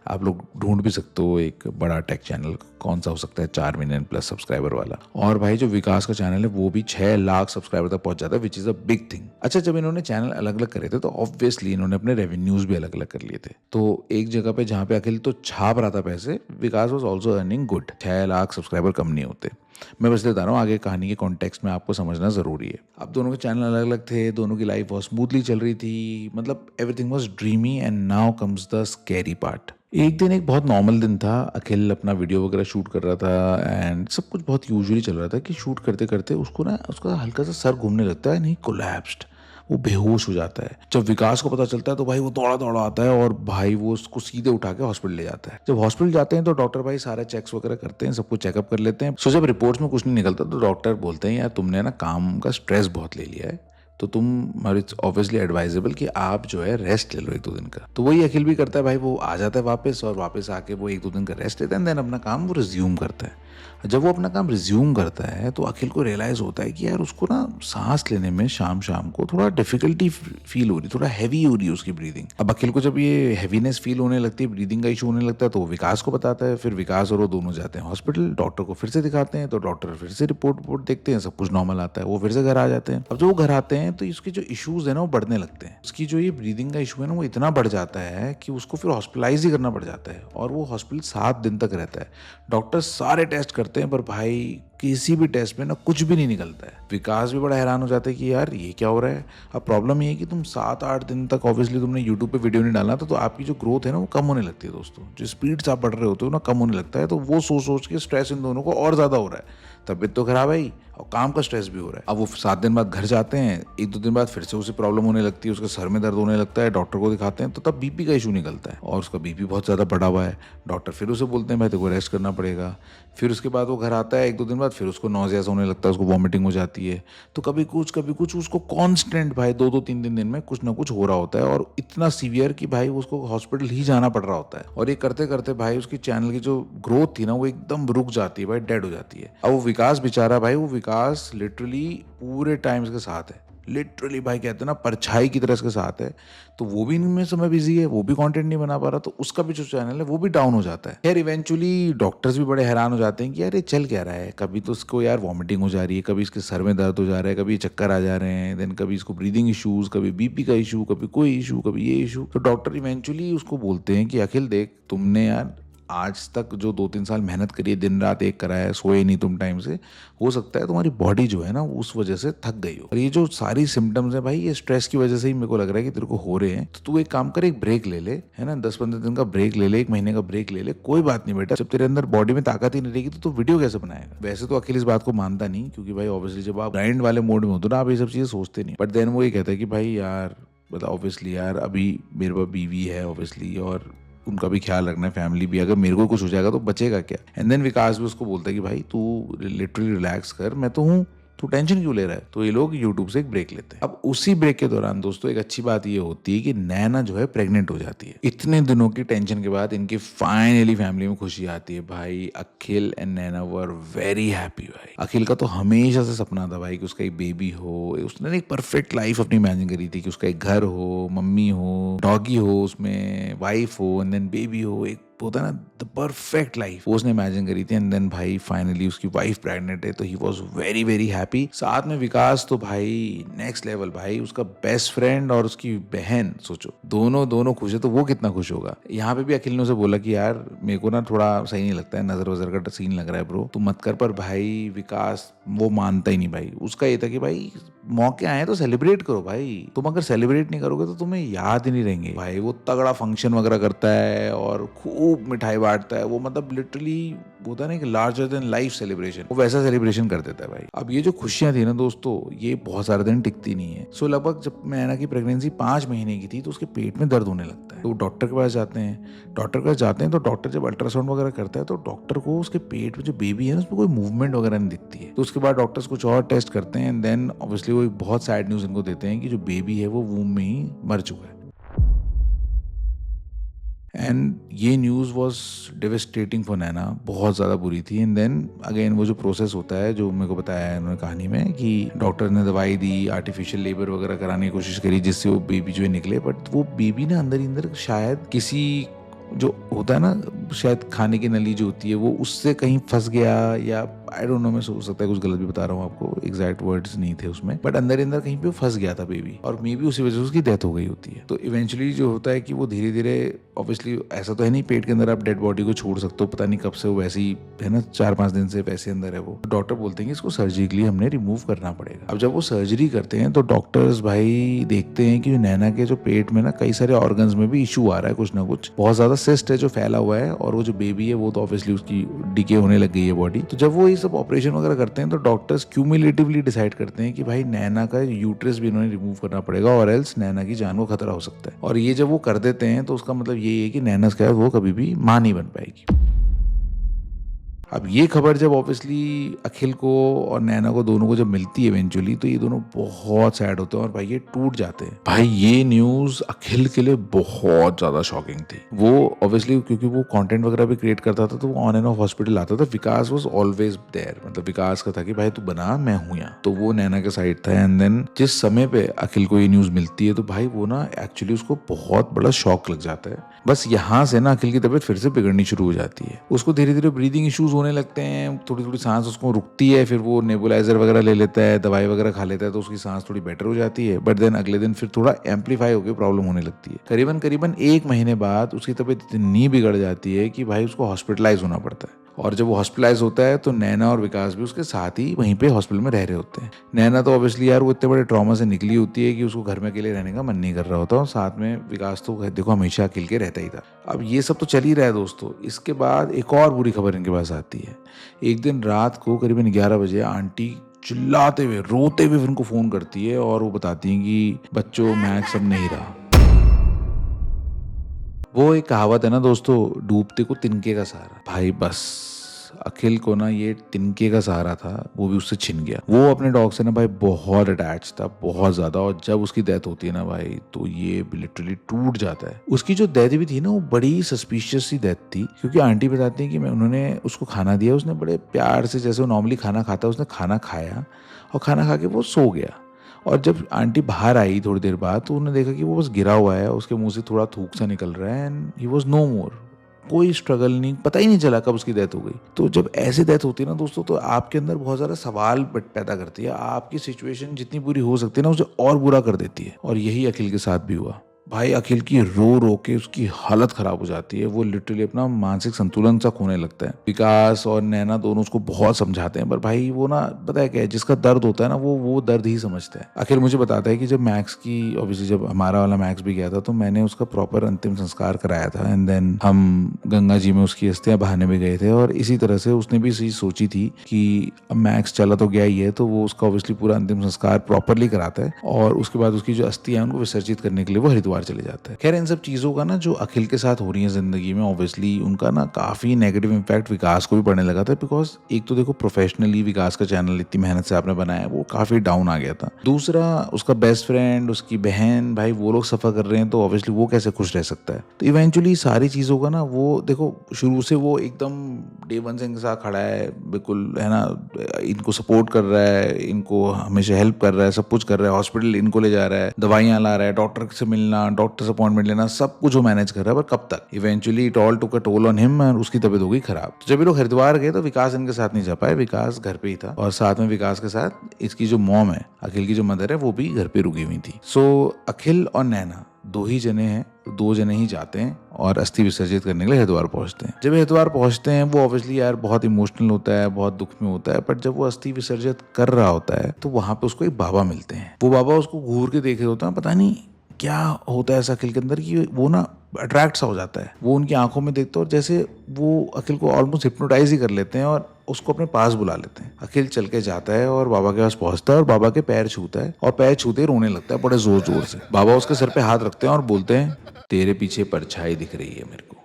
आप लोग ढूंढ भी सकते हो एक बड़ा टेक चैनल, कौन सा हो सकता है 4 मिलियन प्लस सब्सक्राइबर वाला। और भाई जो विकास का चैनल है वो भी 6 लाख सब्सक्राइबर तक पहुंच जाता है, which is a big thing. अच्छा, जब इन्होंने चैनल अलग अलग करे थे तो ऑब्वियसली इन्होंने अपने रेवेन्यूज भी अलग अलग कर लिए थे। तो एक जगह पे जहाँ पे अखिल तो छाप रहा था पैसे, Vikas was also earning good. 6 lakh subscriber कम नहीं होते। मैं बस बता रहा हूँ, आगे कहानी के कॉन्टेक्स्ट में आपको समझना ज़रूरी है। अब दोनों के चैनल अलग अलग थे, दोनों की लाइफ बहुत स्मूथली चल रही थी, मतलब everything was dreamy. And now comes the scary part. एक दिन एक बहुत नॉर्मल दिन था, अखिल अपना वीडियो वगैरह शूट कर रहा था एंड सब कुछ बहुत यूजुअली चल रहा था कि शूट करते करते उसको ना उसका हल्का सा सर घूमने लगता है, नहीं कोलैप्स्ड, वो बेहोश हो जाता है। जब विकास को पता चलता है तो भाई वो दौड़ा दौड़ा आता है और भाई वो उसको सीधे उठा के हॉस्पिटल ले जाता है। जब हॉस्पिटल जाते हैं तो डॉक्टर भाई सारे चेक्स वगैरह करते हैं, सब कुछ चेकअप कर लेते हैं। सो जब रिपोर्ट्स में कुछ नहीं निकलता तो डॉक्टर बोलते हैं यार तुमने ना काम का स्ट्रेस बहुत ले लिया है, तो तुम इट्स ऑब्वियसली एडवाइजेबल कि आप जो है रेस्ट ले लो 1-2 दिन का। तो वही अखिल भी करता है भाई, वो आ जाता है वापस और वापस आके वो 1-2 दिन का रेस्ट लेता है, देन अपना काम वो रिज्यूम करता है। जब वो अपना काम रिज्यूम करता है तो अखिल को रियलाइज होता है कि यार उसको ना सांस लेने में शाम शाम को थोड़ा डिफिकल्टी फील हो रही, थोड़ा हैवी हो रही है उसकी ब्रीदिंग। अब अखिल को जब ये हैवीनेस फील होने लगती है, ब्रीदिंग का इशू होने लगता है, तो वो विकास को बताता है। फिर विकास और वो दोनों जाते हैं हॉस्पिटल, डॉक्टर को फिर से दिखाते हैं, तो डॉक्टर फिर से रिपोर्ट देखते हैं, सब कुछ नॉर्मल आता है, वो फिर से घर आ जाते हैं। अब जब वो घर आते हैं तो इसके जो इश्यूज है ना वो बढ़ने लगते हैं। उसकी जो ये ब्रीदिंग का इशू है ना वो इतना बढ़ जाता है कि उसको फिर हॉस्पिटलाइज ही करना पड़ जाता है और वो हॉस्पिटल 7 दिन तक रहता है। डॉक्टर सारे टेस्ट करते हैं पर भाई किसी भी टेस्ट में ना कुछ भी नहीं निकलता है। विकास भी बड़ा हैरान हो जाता है कि यार ये क्या हो रहा है। अब प्रॉब्लम ये है कि तुम 7-8 दिन तक ऑब्वियसली तुमने यूट्यूब पे वीडियो नहीं डाला था, तो आपकी जो ग्रोथ है ना वो कम होने लगती है दोस्तों। जो स्पीड से आप बढ़ रहे होते हो ना कम होने लगता है, तो वो सोच सोच के स्ट्रेस इन दोनों को और ज़्यादा हो रहा है। तबीयत तो खराब है और काम का स्ट्रेस भी हो रहा है। अब वो 7 दिन बाद घर जाते हैं, 1-2 दिन बाद फिर से उसे प्रॉब्लम होने लगती है, उसके सर में दर्द होने लगता है, डॉक्टर को दिखाते हैं तो तब बीपी का इशू निकलता है और उसका बीपी बहुत ज़्यादा बढ़ा हुआ है। डॉक्टर फिर उसे बोलते हैं भाई तेरे को रेस्ट करना पड़ेगा। फिर उसके बाद वो घर आता है 1-2 दिन बाद, फिर उसको नॉजिया होने लगता है, उसको वॉमिटिंग हो जाती है। तो कभी कुछ उसको कांस्टेंट भाई 2-2 3-3 दिन में कुछ ना कुछ हो रहा होता है और इतना सीवियर कि भाई उसको हॉस्पिटल ही जाना पड़ रहा होता है। और ये करते करते भाई उसकी चैनल की जो ग्रोथ थी ना वो एकदम रुक जाती है भाई, डेड हो जाती है। अब वो विकास बेचारा भाई, वो विकास लिटरली पूरे टाइम इसके साथ है, लिटरली भाई कहते हैं ना परछाई की तरह इसके साथ है। तो वो भी इनमें समय बिजी है, वो भी कंटेंट नहीं बना पा रहा, तो उसका भी जो चैनल है वो भी डाउन हो जाता है। यार इवेंचुअली डॉक्टर्स भी बड़े हैरान हो जाते हैं कि यार ये चल क्या रहा है। कभी तो इसको यार वॉमिटिंग हो जा रही है, कभी इसके सर में दर्द हो जा रहा है, कभी चक्कर आ जा रहे हैं, देन कभी इसको ब्रीदिंग इशूज, कभी बीपी का इशू, कभी कोई इशू, कभी ये इशू। तो डॉक्टर इवेंचुअली उसको बोलते हैं कि अखिल देख, तुमने यार आज तक जो 2-3 साल मेहनत करी है, दिन रात एक करा है, सोए नहीं तुम टाइम से, हो सकता है तुम्हारी बॉडी जो है ना उस वजह से थक गई हो। और ये जो सारी सिम्टम्स है भाई ये स्ट्रेस की वजह से ही मेरे को लग रहा है कि तेरे को हो रहे हैं। तो तू एक काम कर, एक ब्रेक ले ले, है ना, 10-15 दिन का ब्रेक ले ले, 1 महीने का ब्रेक ले ले, कोई बात नहीं बेटा। जब तेरे अंदर बॉडी में ताकत ही नहीं रहेगी तो तू वीडियो कैसे बनाएगा। वैसे तो अखिल इस बात को मानता नहीं, क्योंकि भाई ऑब्वियसली जब आप ग्राइंड वाले मोड में होते हो ना आप ये सब चीजें सोचते नहीं। बट देन वो ये कहता है कि भाई यार मतलब ऑब्वियसली यार अभी मेरे पास बीवी है ऑब्वियसली, और उनका भी ख्याल रखना है, फैमिली भी, अगर मेरे को कुछ हो जाएगा तो बचेगा क्या। एंड देन विकास भी उसको बोलता है कि भाई तू लिटरली रिलैक्स कर, मैं तो हूँ, तू टेंशन क्यों ले रहा है। तो ये लोग यूट्यूब से एक ब्रेक लेते हैं। अब उसी ब्रेक के दौरान दोस्तों एक अच्छी बात ये होती है कि नैना जो है प्रेग्नेंट हो जाती है। इतने दिनों की टेंशन के बाद इनकी फाइनली फैमिली में खुशी आती है भाई। Akhil and Naina were very happy भाई। अखिल का तो हमेशा से सपना था भाई कि उसका एक बेबी हो। उसने एक परफेक्ट लाइफ अपनी इमेजिन करी थी कि उसका एक घर हो, मम्मी हो, डॉगी हो, उसमें वाइफ हो एंड देन बेबी हो, एक होता है ना द परफेक्ट लाइफ, वो उसने इमेजिन करी थी। एंड देन भाई फाइनली उसकी वाइफ प्रेग्नेंट है तो he was very very happy. साथ में विकास तो भाई नेक्स्ट लेवल भाई, उसका बेस्ट फ्रेंड और उसकी बहन, सोचो दोनों खुश है तो वो कितना खुश होगा। यहाँ पे भी अखिल ने उसे बोला कि यार मेरे को ना थोड़ा सही नहीं लगता है, नजर वजर का सीन लग रहा है ब्रो, तू मत कर। पर भाई विकास वो मानता ही नहीं भाई। उसका ये था कि भाई मौके आए तो सेलिब्रेट करो भाई, तुम अगर सेलिब्रेट नहीं करोगे तो तुम्हें याद ही नहीं रहेंगे। भाई वो तगड़ा फंक्शन वगैरह करता है और खूब मिठाई बांटता है, वो मतलब लिटरली होता है ना कि लार्जर देन लाइफ सेलिब्रेशन, वो वैसा सेलिब्रेशन कर देता है भाई। अब ये जो खुशियां थी ना दोस्तों ये बहुत सारे दिन टिकती नहीं है। सो लगभग जब नैना की प्रेगनेंसी 5 महीने की थी तो उसके पेट में दर्द होने लगता है। तो डॉक्टर के पास जाते हैं, तो डॉक्टर जब अल्ट्रासाउंड वगैरह करता है तो डॉक्टर को उसके पेट में जो बेबी है ना उसमें कोई मूवमेंट वगैरह नहीं दिखती है। तो उसके बाद डॉक्टर्स कुछ और टेस्ट करते हैं एंड देन ऑब्वियसली वो एक बहुत सैड न्यूज इनको देते हैं कि जो बेबी है वो वूम में ही मर चुका है। एंड ये न्यूज़ वॉज डेविस्टेटिंग फॉर नैना, बहुत ज़्यादा बुरी थी। एंड देन अगेन वो जो प्रोसेस होता है जो मेरे को बताया है उन्होंने कहानी में कि डॉक्टर ने दवाई दी, आर्टिफिशियल लेबर वगैरह कराने की कोशिश करी जिससे वो बेबी जो है निकले, बट वो बेबी ना अंदर ही अंदर शायद किसी जो होता है ना, शायद खाने की नली जो होती है वो उससे कहीं फंस गया, या आई डोंट नो, मैं सोच सकता है कुछ गलत भी बता रहा हूँ आपको, एग्जैक्ट वर्ड्स नहीं थे उसमें, बट अंदर ही अंदर कहीं पे फंस गया था बेबी, और मे बी उसी वजह से उसकी डेथ हो गई होती है। तो इवेंचुअली जो होता है कि वो धीरे धीरे, ऑब्वियसली ऐसा तो है नहीं पेट के अंदर आप डेड बॉडी को छोड़ सकते हो, पता नहीं कब से वो वैसे ही है ना, 4-5 दिन से वैसे अंदर है वो। डॉक्टर बोलते हैं कि इसको सर्जिकली हमने रिमूव करना पड़ेगा। अब जब वो सर्जरी करते हैं तो डॉक्टर्स भाई देखते हैं कि नैना के जो पेट में ना कई सारे ऑर्गन्स में भी इशू आ रहा है, कुछ ना कुछ बहुत ज्यादा सिस्ट है जो फैला हुआ है, और वो जो बेबी है वो तो ऑब्वियसली उसकी डिके होने लग गई है बॉडी। तो जब वो ये सब ऑपरेशन वगैरह करते हैं तो डॉक्टर्स क्यूमुलेटिवली डिसाइड करते हैं कि भाई नैना का यूट्रस भी इन्होंने रिमूव करना पड़ेगा, और एल्स नैना की जान को खतरा हो सकता है। और ये जब वो कर देते हैं तो उसका मतलब ये है कि नैना क्या वो कभी भी मां नहीं बन पाएगी। अब ये खबर जब ऑब्वियसली अखिल को और नैना को, दोनों को जब मिलती है इवेंचुअली, तो ये दोनों बहुत सैड होते हैं और भाई ये टूट जाते हैं। भाई ये न्यूज अखिल के लिए बहुत ज्यादा शॉकिंग थी। वो ऑब्वियसली क्योंकि वो कंटेंट वगैरह भी क्रिएट करता था, तो वो ऑन एंड ऑफ हॉस्पिटल आता था। विकास वाज ऑलवेज देयर, मतलब विकास का था कि भाई तू बना, मैं हूं यहाँ। तो वो नैना के साइड था। एंड देन जिस समय पे अखिल को ये न्यूज मिलती है तो भाई वो ना एक्चुअली उसको बहुत बड़ा शॉक लग जाता है। बस यहाँ से ना अखिल की तबीयत फिर से बिगड़नी शुरू हो जाती है। उसको धीरे धीरे ब्रीदिंग इश्यूज होने लगते हैं, थोड़ी थोड़ी सांस उसको रुकती है, फिर वो नेबुलाइजर वगैरह ले लेता है, दवाई वगैरह खा लेता है, तो उसकी सांस थोड़ी बेटर हो जाती है। बट देन अगले दिन फिर थोड़ा एम्पलीफाई होकर प्रॉब्लम होने लगती है। करीबन करीबन 1 महीने बाद उसकी तबीयत इतनी बिगड़ जाती है कि भाई उसको हॉस्पिटलाइज होना पड़ता है। और जब वो हॉस्पिटलाइज होता है तो नैना और विकास भी उसके साथ ही वहीं पे हॉस्पिटल में रह रहे होते हैं। नैना तो ऑब्वियसली यार वो इतने बड़े ट्रॉमा से निकली होती है कि उसको घर में अकेले रहने का मन नहीं कर रहा होता, और साथ में विकास तो देखो हमेशा अकेले के रहता ही था। अब ये सब तो चल ही रहा है दोस्तों। इसके बाद एक और बुरी खबर इनके पास आती है। एक दिन रात को करीबन 11 बजे आंटी चिल्लाते हुए रोते हुए उनको फोन करती है, और वो बताती है कि बच्चों मैक्स अब नहीं रहा। वो एक कहावत है ना दोस्तों, डूबते को तिनके का सहारा। भाई बस अखिल को ना ये तिनके का सहारा था, वो भी उससे छिन गया। वो अपने डॉग से ना भाई बहुत अटैच था, बहुत ज्यादा। और जब उसकी डेथ होती है ना भाई, तो ये लिटरली टूट जाता है। उसकी जो डेथ भी थी ना, वो बड़ी सस्पिशियस सी डेथ थी, क्योंकि आंटी बताती है कि उन्होंने उसको खाना दिया, उसने बड़े प्यार से, जैसे वो नॉर्मली खाना खाता है, उसने खाना खाया और खाना खा के वो सो गया। और जब आंटी बाहर आई थोड़ी देर बाद, तो उन्होंने देखा कि वो बस गिरा हुआ है, उसके मुंह से थोड़ा थूक सा निकल रहा है, एंड ही वाज नो मोर। कोई स्ट्रगल नहीं, पता ही नहीं चला कब उसकी डेथ हो गई। तो जब ऐसी डेथ होती है ना दोस्तों, तो आपके अंदर बहुत सारा सवाल पैदा करती है। आपकी सिचुएशन जितनी बुरी हो सकती है ना, उसे और बुरा कर देती है। और यही अखिल के साथ भी हुआ। भाई अखिल की रो रो के उसकी हालत खराब हो जाती है। वो लिटरली अपना मानसिक संतुलन सा खोने लगता है। विकास और नैना दोनों उसको बहुत समझाते हैं, पर भाई वो ना, पता है क्या है, जिसका दर्द होता है ना, वो दर्द ही समझता है। अखिल मुझे बताता है कि जब मैक्स की, ऑब्वियसली जब हमारा वाला मैक्स भी गया था, तो मैंने उसका प्रॉपर अंतिम संस्कार कराया था। एंड देन हम गंगा जी में उसकी अस्थियां बहाने भी गए थे। और इसी तरह से उसने भी चीज सोची थी कि अब मैक्स चला तो गया ही है, तो वो उसका ऑब्वियसली पूरा अंतिम संस्कार प्रॉपरली कराता है, और उसके बाद उसकी जो अस्थियां उनको विसर्जित करने के लिए वो हरिद्वार चले जाता है। खैर इन सब चीजों का ना जो अखिल के साथ हो रही है जिंदगी में, ऑब्वियसली उनका ना काफी नेगेटिव इम्पैक्ट विकास को भी पड़ने लगा था। बिकॉज एक तो देखो प्रोफेशनली विकास का चैनल इतनी मेहनत से आपने बनाया, वो काफी डाउन आ गया था। दूसरा उसका बेस्ट फ्रेंड, उसकी बहन, भाई वो लोग सफर कर रहे हैं, तो ऑब्वियसली वो कैसे खुश रह सकता है। तो इवेंचुअली सारी चीजों का ना, वो देखो शुरू से वो एकदम डे वन से इनके साथ खड़ा है, बिल्कुल है ना, इनको सपोर्ट कर रहा है, इनको हमेशा हेल्प कर रहा है, सब कुछ कर रहा है, हॉस्पिटल इनको ले जा रहा है, दवाइयां ला रहा है, डॉक्टर से मिलना, डॉक्टर से अपॉइंटमेंट लेना, सब कुछ वो मैनेज कर रहा है। पर कब तक? Eventually it all took a toll on him, और उसकी तबीयत हो गई खराब। तो जब ये लोग हरिद्वार गए तो विकास इनके साथ नहीं जा पाए, विकास घर पे ही था। और साथ में विकास के साथ इसकी जो मॉम है, अखिल की जो मदर है, वो भी घर पे रुकी हुई थी। सो अखिल और नैना दो ही जने हैं, दो जने ही जाते हैं और अस्थि विसर्जित करने के लिए हरिद्वार पहुंचते हैं। जब हरिद्वार पहुंचते हैं, वो ऑब्वियसली यार बहुत इमोशनल होता है, बहुत दुख में होता है। बट जब वो अस्थि विसर्जित कर रहा होता है, तो वहां पे उसको एक बाबा मिलते हैं। वो बाबा उसको घूर के देख रहे होते हैं, पता नहीं क्या होता है ऐसा अखिल के अंदर कि वो ना अट्रैक्ट सा हो जाता है। वो उनकी आंखों में देखता है, और जैसे वो अखिल को ऑलमोस्ट हिप्नोटाइज ही कर लेते हैं और उसको अपने पास बुला लेते हैं। अखिल चल के जाता है और बाबा के पास पहुंचता है, और बाबा के पैर छूता है, और पैर छूते ही रोने लगता है बड़े जोर जोर से। बाबा उसके सर पे हाथ रखते हैं और बोलते हैं, तेरे पीछे परछाई दिख रही है मेरे को,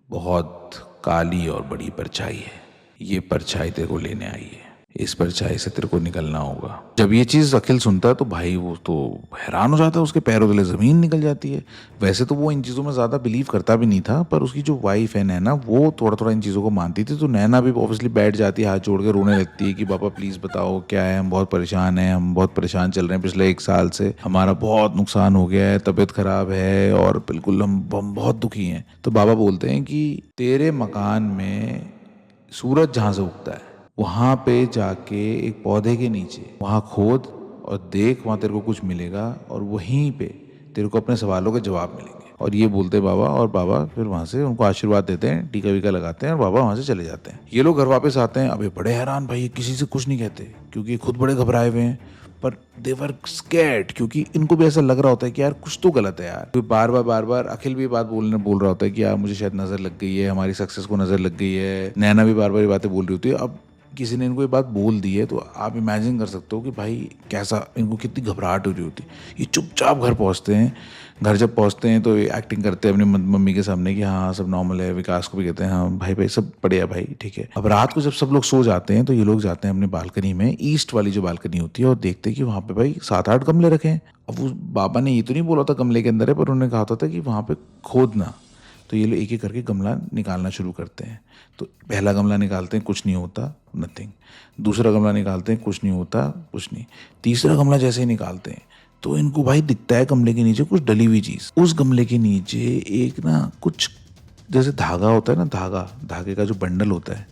बहुत काली और बड़ी परछाई है, ये परछाई तेरे को लेने आई है। इस परछाई से तेरे को निकलना होगा। जब ये चीज़ अखिल सुनता है तो भाई वो तो हैरान हो जाता है, उसके पैरों तले ज़मीन निकल जाती है। वैसे तो वो इन चीज़ों में ज़्यादा बिलीव करता भी नहीं था, पर उसकी जो वाइफ है नैना, वो थोड़ा थोड़ा इन चीज़ों को मानती थी। तो नैना भी ऑब्वियसली बैठ जाती है, हाथ जोड़ के रोने लगती है कि पापा प्लीज़ बताओ क्या है, हम बहुत परेशान हैं, हम बहुत परेशान चल रहे हैं पिछले 1 साल से, हमारा बहुत नुकसान हो गया है, तबीयत खराब है और बिल्कुल हम बहुत दुखी हैं। तो बाबा बोलते हैं कि तेरे मकान में सूरज जहाँ से उगता है वहाँ पे जाके एक पौधे के नीचे वहाँ खोद और देख, वहाँ तेरे को कुछ मिलेगा और वहीं पे तेरे को अपने सवालों के जवाब मिलेंगे। और ये बोलते बाबा, और बाबा फिर वहाँ से उनको आशीर्वाद देते हैं, टीका वीका लगाते हैं और बाबा वहाँ से चले जाते हैं। ये लोग घर वापस आते हैं। अब ये बड़े हैरान, भाई ये किसी से कुछ नहीं कहते क्योंकि ये खुद बड़े घबराए हुए हैं, पर दे वर स्कैर्ड क्योंकि इनको भी ऐसा लग रहा होता है कि यार कुछ तो गलत है यार। बार बार अखिल भी बात बोल रहा होता है कि यार मुझे शायद नजर लग गई है, हमारी सक्सेस को नजर लग गई है। नैना भी बार बार ये बातें बोल रही होती है। अब किसी ने इनको ये बात बोल दी है तो आप इमेजिन कर सकते हो कि भाई कैसा इनको कितनी घबराहट हो रही होती। ये चुपचाप घर पहुंचते हैं। घर जब पहुंचते हैं तो ये एक्टिंग करते हैं अपनी मम्मी के सामने कि हाँ सब नॉर्मल है। विकास को भी कहते हैं हाँ भाई भाई सब बढ़िया भाई ठीक है। अब रात को जब सब लोग सो जाते हैं तो ये लोग जाते हैं अपनी बालकनी में, ईस्ट वाली जो बालकनी होती है, और देखते हैं कि वहाँ पे भाई 7-8 गमले रखे हैं। अब वो बाबा ने ये तो नहीं बोला था गमले के अंदर है, पर उन्होंने कहा था कि वहाँ पे खोदना। तो ये लोग एक एक करके गमला निकालना शुरू करते हैं। तो पहला गमला निकालते हैं, कुछ नहीं होता, नथिंग। दूसरा गमला निकालते हैं, कुछ नहीं होता, कुछ नहीं। तीसरा गमला जैसे ही निकालते हैं तो इनको भाई दिखता है गमले के नीचे कुछ डली हुई चीज़। उस गमले के नीचे एक ना कुछ जैसे धागा होता है ना, धागे का जो बंडल होता है,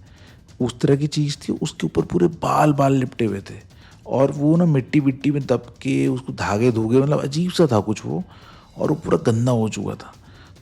उस तरह की चीज़ थी। उसके ऊपर पूरे बाल बाल लिपटे हुए थे और वो ना मिट्टी विट्टी में दब के उसको धागे धोगे, मतलब अजीब सा था कुछ वो, और वो पूरा गंदा हो चुका था।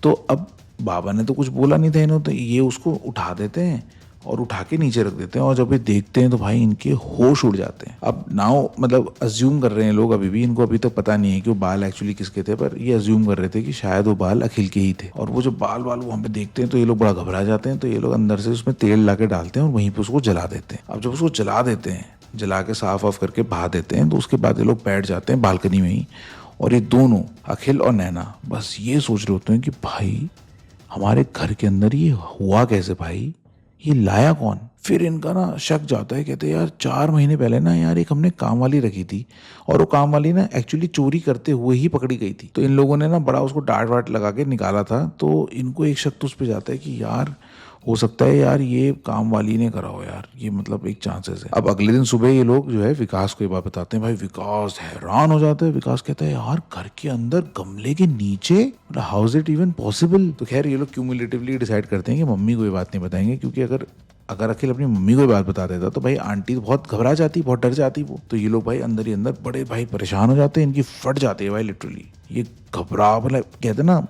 तो अब बाबा ने तो कुछ बोला नहीं था इन्होंने, तो ये उसको उठा देते हैं और उठा के नीचे रख देते हैं। और जब ये देखते हैं तो भाई इनके होश उड़ जाते हैं। अब नाउ मतलब अज्यूम कर रहे हैं लोग, अभी भी इनको अभी तक पता नहीं है कि वो बाल एक्चुअली किसके थे, पर ये अज्यूम कर रहे थे कि शायद वो बाल अखिल के ही थे। और वो जो बाल वहाँ पे देखते हैं तो ये लोग बड़ा घबरा जाते हैं। तो ये लोग अंदर से उसमें तेल ला के डालते हैं और वहीं पर उसको जला देते हैं। अब जब उसको जला देते हैं, जला के साफ ऑफ करके बहा देते हैं, तो उसके बाद ये लोग बैठ जाते हैं बालकनी में ही। और ये दोनों अखिल और नैना बस ये सोच रहे होते हैं कि भाई हमारे घर के अंदर ये हुआ कैसे, भाई ये लाया कौन। फिर इनका ना शक जाता है, कहते हैं यार 4 महीने पहले ना यार एक हमने काम वाली रखी थी और वो काम वाली ना एक्चुअली चोरी करते हुए ही पकड़ी गई थी। तो इन लोगों ने ना बड़ा उसको डांट वाट लगा के निकाला था। तो इनको एक शक तो उस पर जाता है कि यार हो सकता है यार ये काम वाली ने करा हो यार, ये मतलब एक चांसेस है। अब अगले दिन सुबह ये लोग जो है विकास को ये बात बताते हैं। भाई विकास हैरान हो जाता है। विकास कहता है यार घर के अंदर गमले के नीचे, मतलब how is it even possible. तो खैर ये लोग क्यूमुलेटिवली डिसाइड करते हैं कि मम्मी को ये बात नहीं बताएंगे, क्योंकि अगर अखिल अपनी मम्मी को ये बात बता देता तो भाई आंटी तो बहुत घबरा जाती, बहुत डर जाती वो। तो ये लोग भाई अंदर ही अंदर बड़े भाई परेशान हो जाते हैं। इनकी फट जाती है भाई लिटरली, ये घबरा, मतलब कहते ना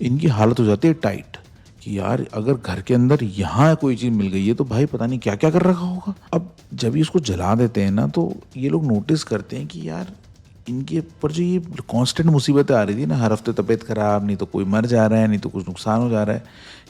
इनकी हालत हो जाती है टाइट कि यार अगर घर के अंदर यहाँ कोई चीज़ मिल गई है तो भाई पता नहीं क्या क्या कर रखा होगा। अब जब ये इसको जला देते हैं ना तो ये लोग नोटिस करते हैं कि यार इनके ऊपर जो ये कांस्टेंट मुसीबतें आ रही थी ना, हर हफ्ते तबीयत खराब, नहीं तो कोई मर जा रहा है, नहीं तो कुछ नुकसान हो जा रहा है,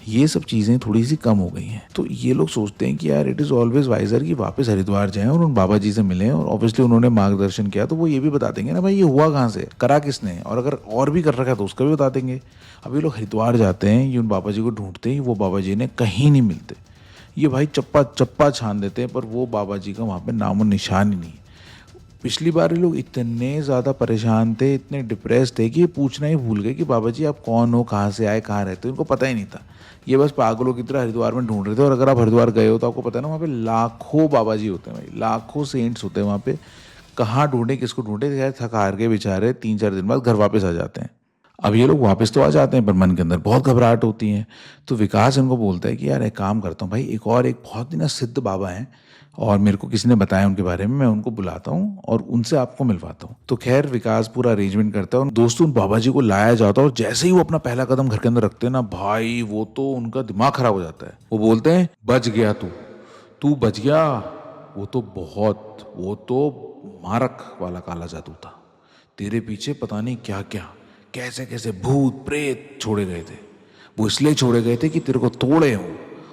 ये सब चीज़ें थोड़ी सी कम हो गई हैं। तो ये लोग सोचते हैं कि यार इट इज़ ऑलवेज वाइजर कि वापस हरिद्वार जाएं और उन बाबा जी से मिलें। और ऑब्वियसली उन्होंने मार्गदर्शन किया तो वो ये भी बता देंगे ना भाई ये हुआ कहाँ से, करा किसने, और अगर और भी कर रखा है तो उसका भी बता देंगे। अब ये लोग हरिद्वार जाते हैं, ये उन बाबा जी को ढूंढते हैं, वो बाबा जी ने कहीं नहीं मिलते। ये भाई चप्पा चप्पा छान देते हैं, पर वो बाबा जी का वहाँ पे नामो निशान ही नहीं। पिछली बार ये लोग इतने ज़्यादा परेशान थे, इतने डिप्रेस थे कि ये पूछना ही भूल गए कि बाबा जी आप कौन हो, कहाँ से आए, कहाँ रहते हो। इनको पता ही नहीं था। ये बस पागलों की तरह हरिद्वार में ढूंढ रहे थे। और अगर आप हरिद्वार गए हो तो आपको पता है ना, वहाँ पे लाखों बाबा जी होते हैं भाई, लाखों सेंट्स होते हैं वहाँ पे। कहाँ ढूंढे, किसको ढूंढे, थक हार के बेचारे 3-4 दिन बाद घर वापस आ जाते हैं। अब ये लोग वापस तो आ जाते हैं पर मन के अंदर बहुत घबराहट होती है। तो विकास इनको बोलता है कि यार एक काम करता हूँ भाई, एक बहुत ही ना सिद्ध बाबा हैं और मेरे को किसी ने बताया उनके बारे में, मैं उनको बुलाता हूँ और उनसे आपको मिलवाता हूँ। तो खैर विकास पूरा अरेंजमेंट करता है और दोस्तों उन बाबा जी को लाया जाता है। और जैसे ही वो अपना पहला कदम घर के अंदर रखते हैं ना भाई, वो तो उनका दिमाग खराब हो जाता है। वो बोलते हैं बच गया तू बच गया। वो तो मारक वाला काला जादू था। तेरे पीछे पता नहीं क्या क्या, कैसे कैसे भूत प्रेत छोड़े गए थे। वो इसलिए छोड़े गए थे कि तेरे को तोड़े हों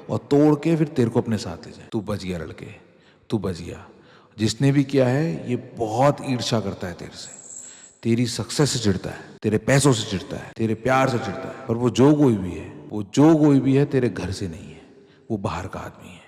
और तोड़ के फिर तेरे को अपने साथ ले जाए। तू बच गया लड़के, तू बच गया। जिसने भी किया है ये बहुत ईर्ष्या करता है तेरे से, तेरी सक्सेस से चिढ़ता है, तेरे पैसों से चिढ़ता है, तेरे प्यार से चिढ़ता है। पर वो जो कोई भी है तेरे घर से नहीं है, वो बाहर का आदमी है।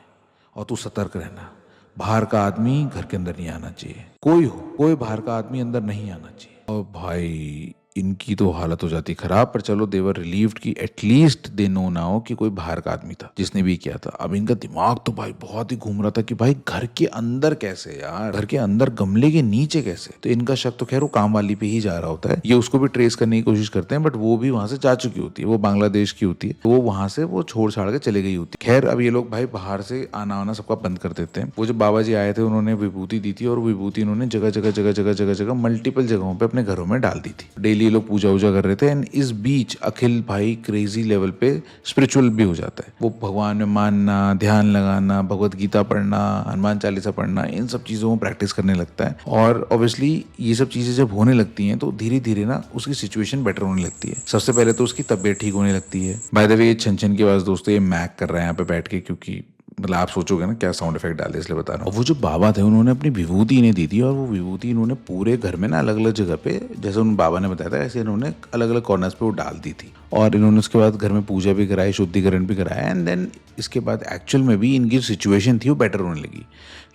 और तू सतर्क रहना, बाहर का आदमी घर के अंदर नहीं आना चाहिए, कोई हो, कोई बाहर का आदमी अंदर नहीं आना चाहिए। और भाई इनकी तो हालत हो जाती खराब, पर चलो देवर रिलीव्ड कि एटलीस्ट दे नो नाउ कि कोई बाहर का आदमी था जिसने भी किया था। अब इनका दिमाग तो भाई बहुत ही घूम रहा था कि भाई घर के अंदर कैसे यार, घर के अंदर गमले के नीचे कैसे। तो इनका शक तो खैर वो काम वाली पे ही जा रहा होता है, ये उसको भी ट्रेस करने की कोशिश करते हैं, बट वो भी वहां से जा चुकी होती है, वो बांग्लादेश की होती है, तो वो वहां से वो छोड़ छाड़ के चले गई होती है। खैर अब ये लोग भाई बाहर से आना आना सबका बंद कर देते हैं। वो जब बाबा जी आए थे उन्होंने विभूति दी थी, और विभूति इन्होंने जगह जगह जगह जगह जगह जगह मल्टीपल जगहों पे अपने घरों में डाल दी थी। डेली लोग पूजा वूजा कर रहे थे। एंड इस बीच अखिल भाई क्रेजी लेवल पे स्पिरिचुअल भी हो जाता है। वो भगवान में मानना, ध्यान लगाना, भगवत गीता पढ़ना, हनुमान चालीसा पढ़ना, इन सब चीजों को प्रैक्टिस करने लगता है। और ऑब्वियसली ये सब चीजें जब होने लगती हैं तो धीरे धीरे ना उसकी सिचुएशन बेटर होने लगती है। सबसे पहले तो उसकी तबीयत ठीक होने लगती है। बाय द वे ये छन छन की आवाज दोस्तों ये मैक कर रहा है यहाँ पे बैठ के, क्योंकि मतलब आप सोचोगे ना क्या साउंड इफेक्ट डाल दे, इसलिए बता रहा हूँ। वो जो बाबा थे उन्होंने अपनी विभूति इन्हें दी थी, और वो विभूति इन्होंने पूरे घर में ना अलग अलग जगह पे, जैसे उन बाबा ने बताया था ऐसे इन्होंने अलग अलग कॉर्नर्स पे वो डाल दी थी। और इन्होंने उसके बाद घर में पूजा भी कराई, शुद्धिकरण भी कराया। एंड देन इसके बाद एक्चुअल में भी इनकी सिचुएशन थी वो बेटर होने लगी।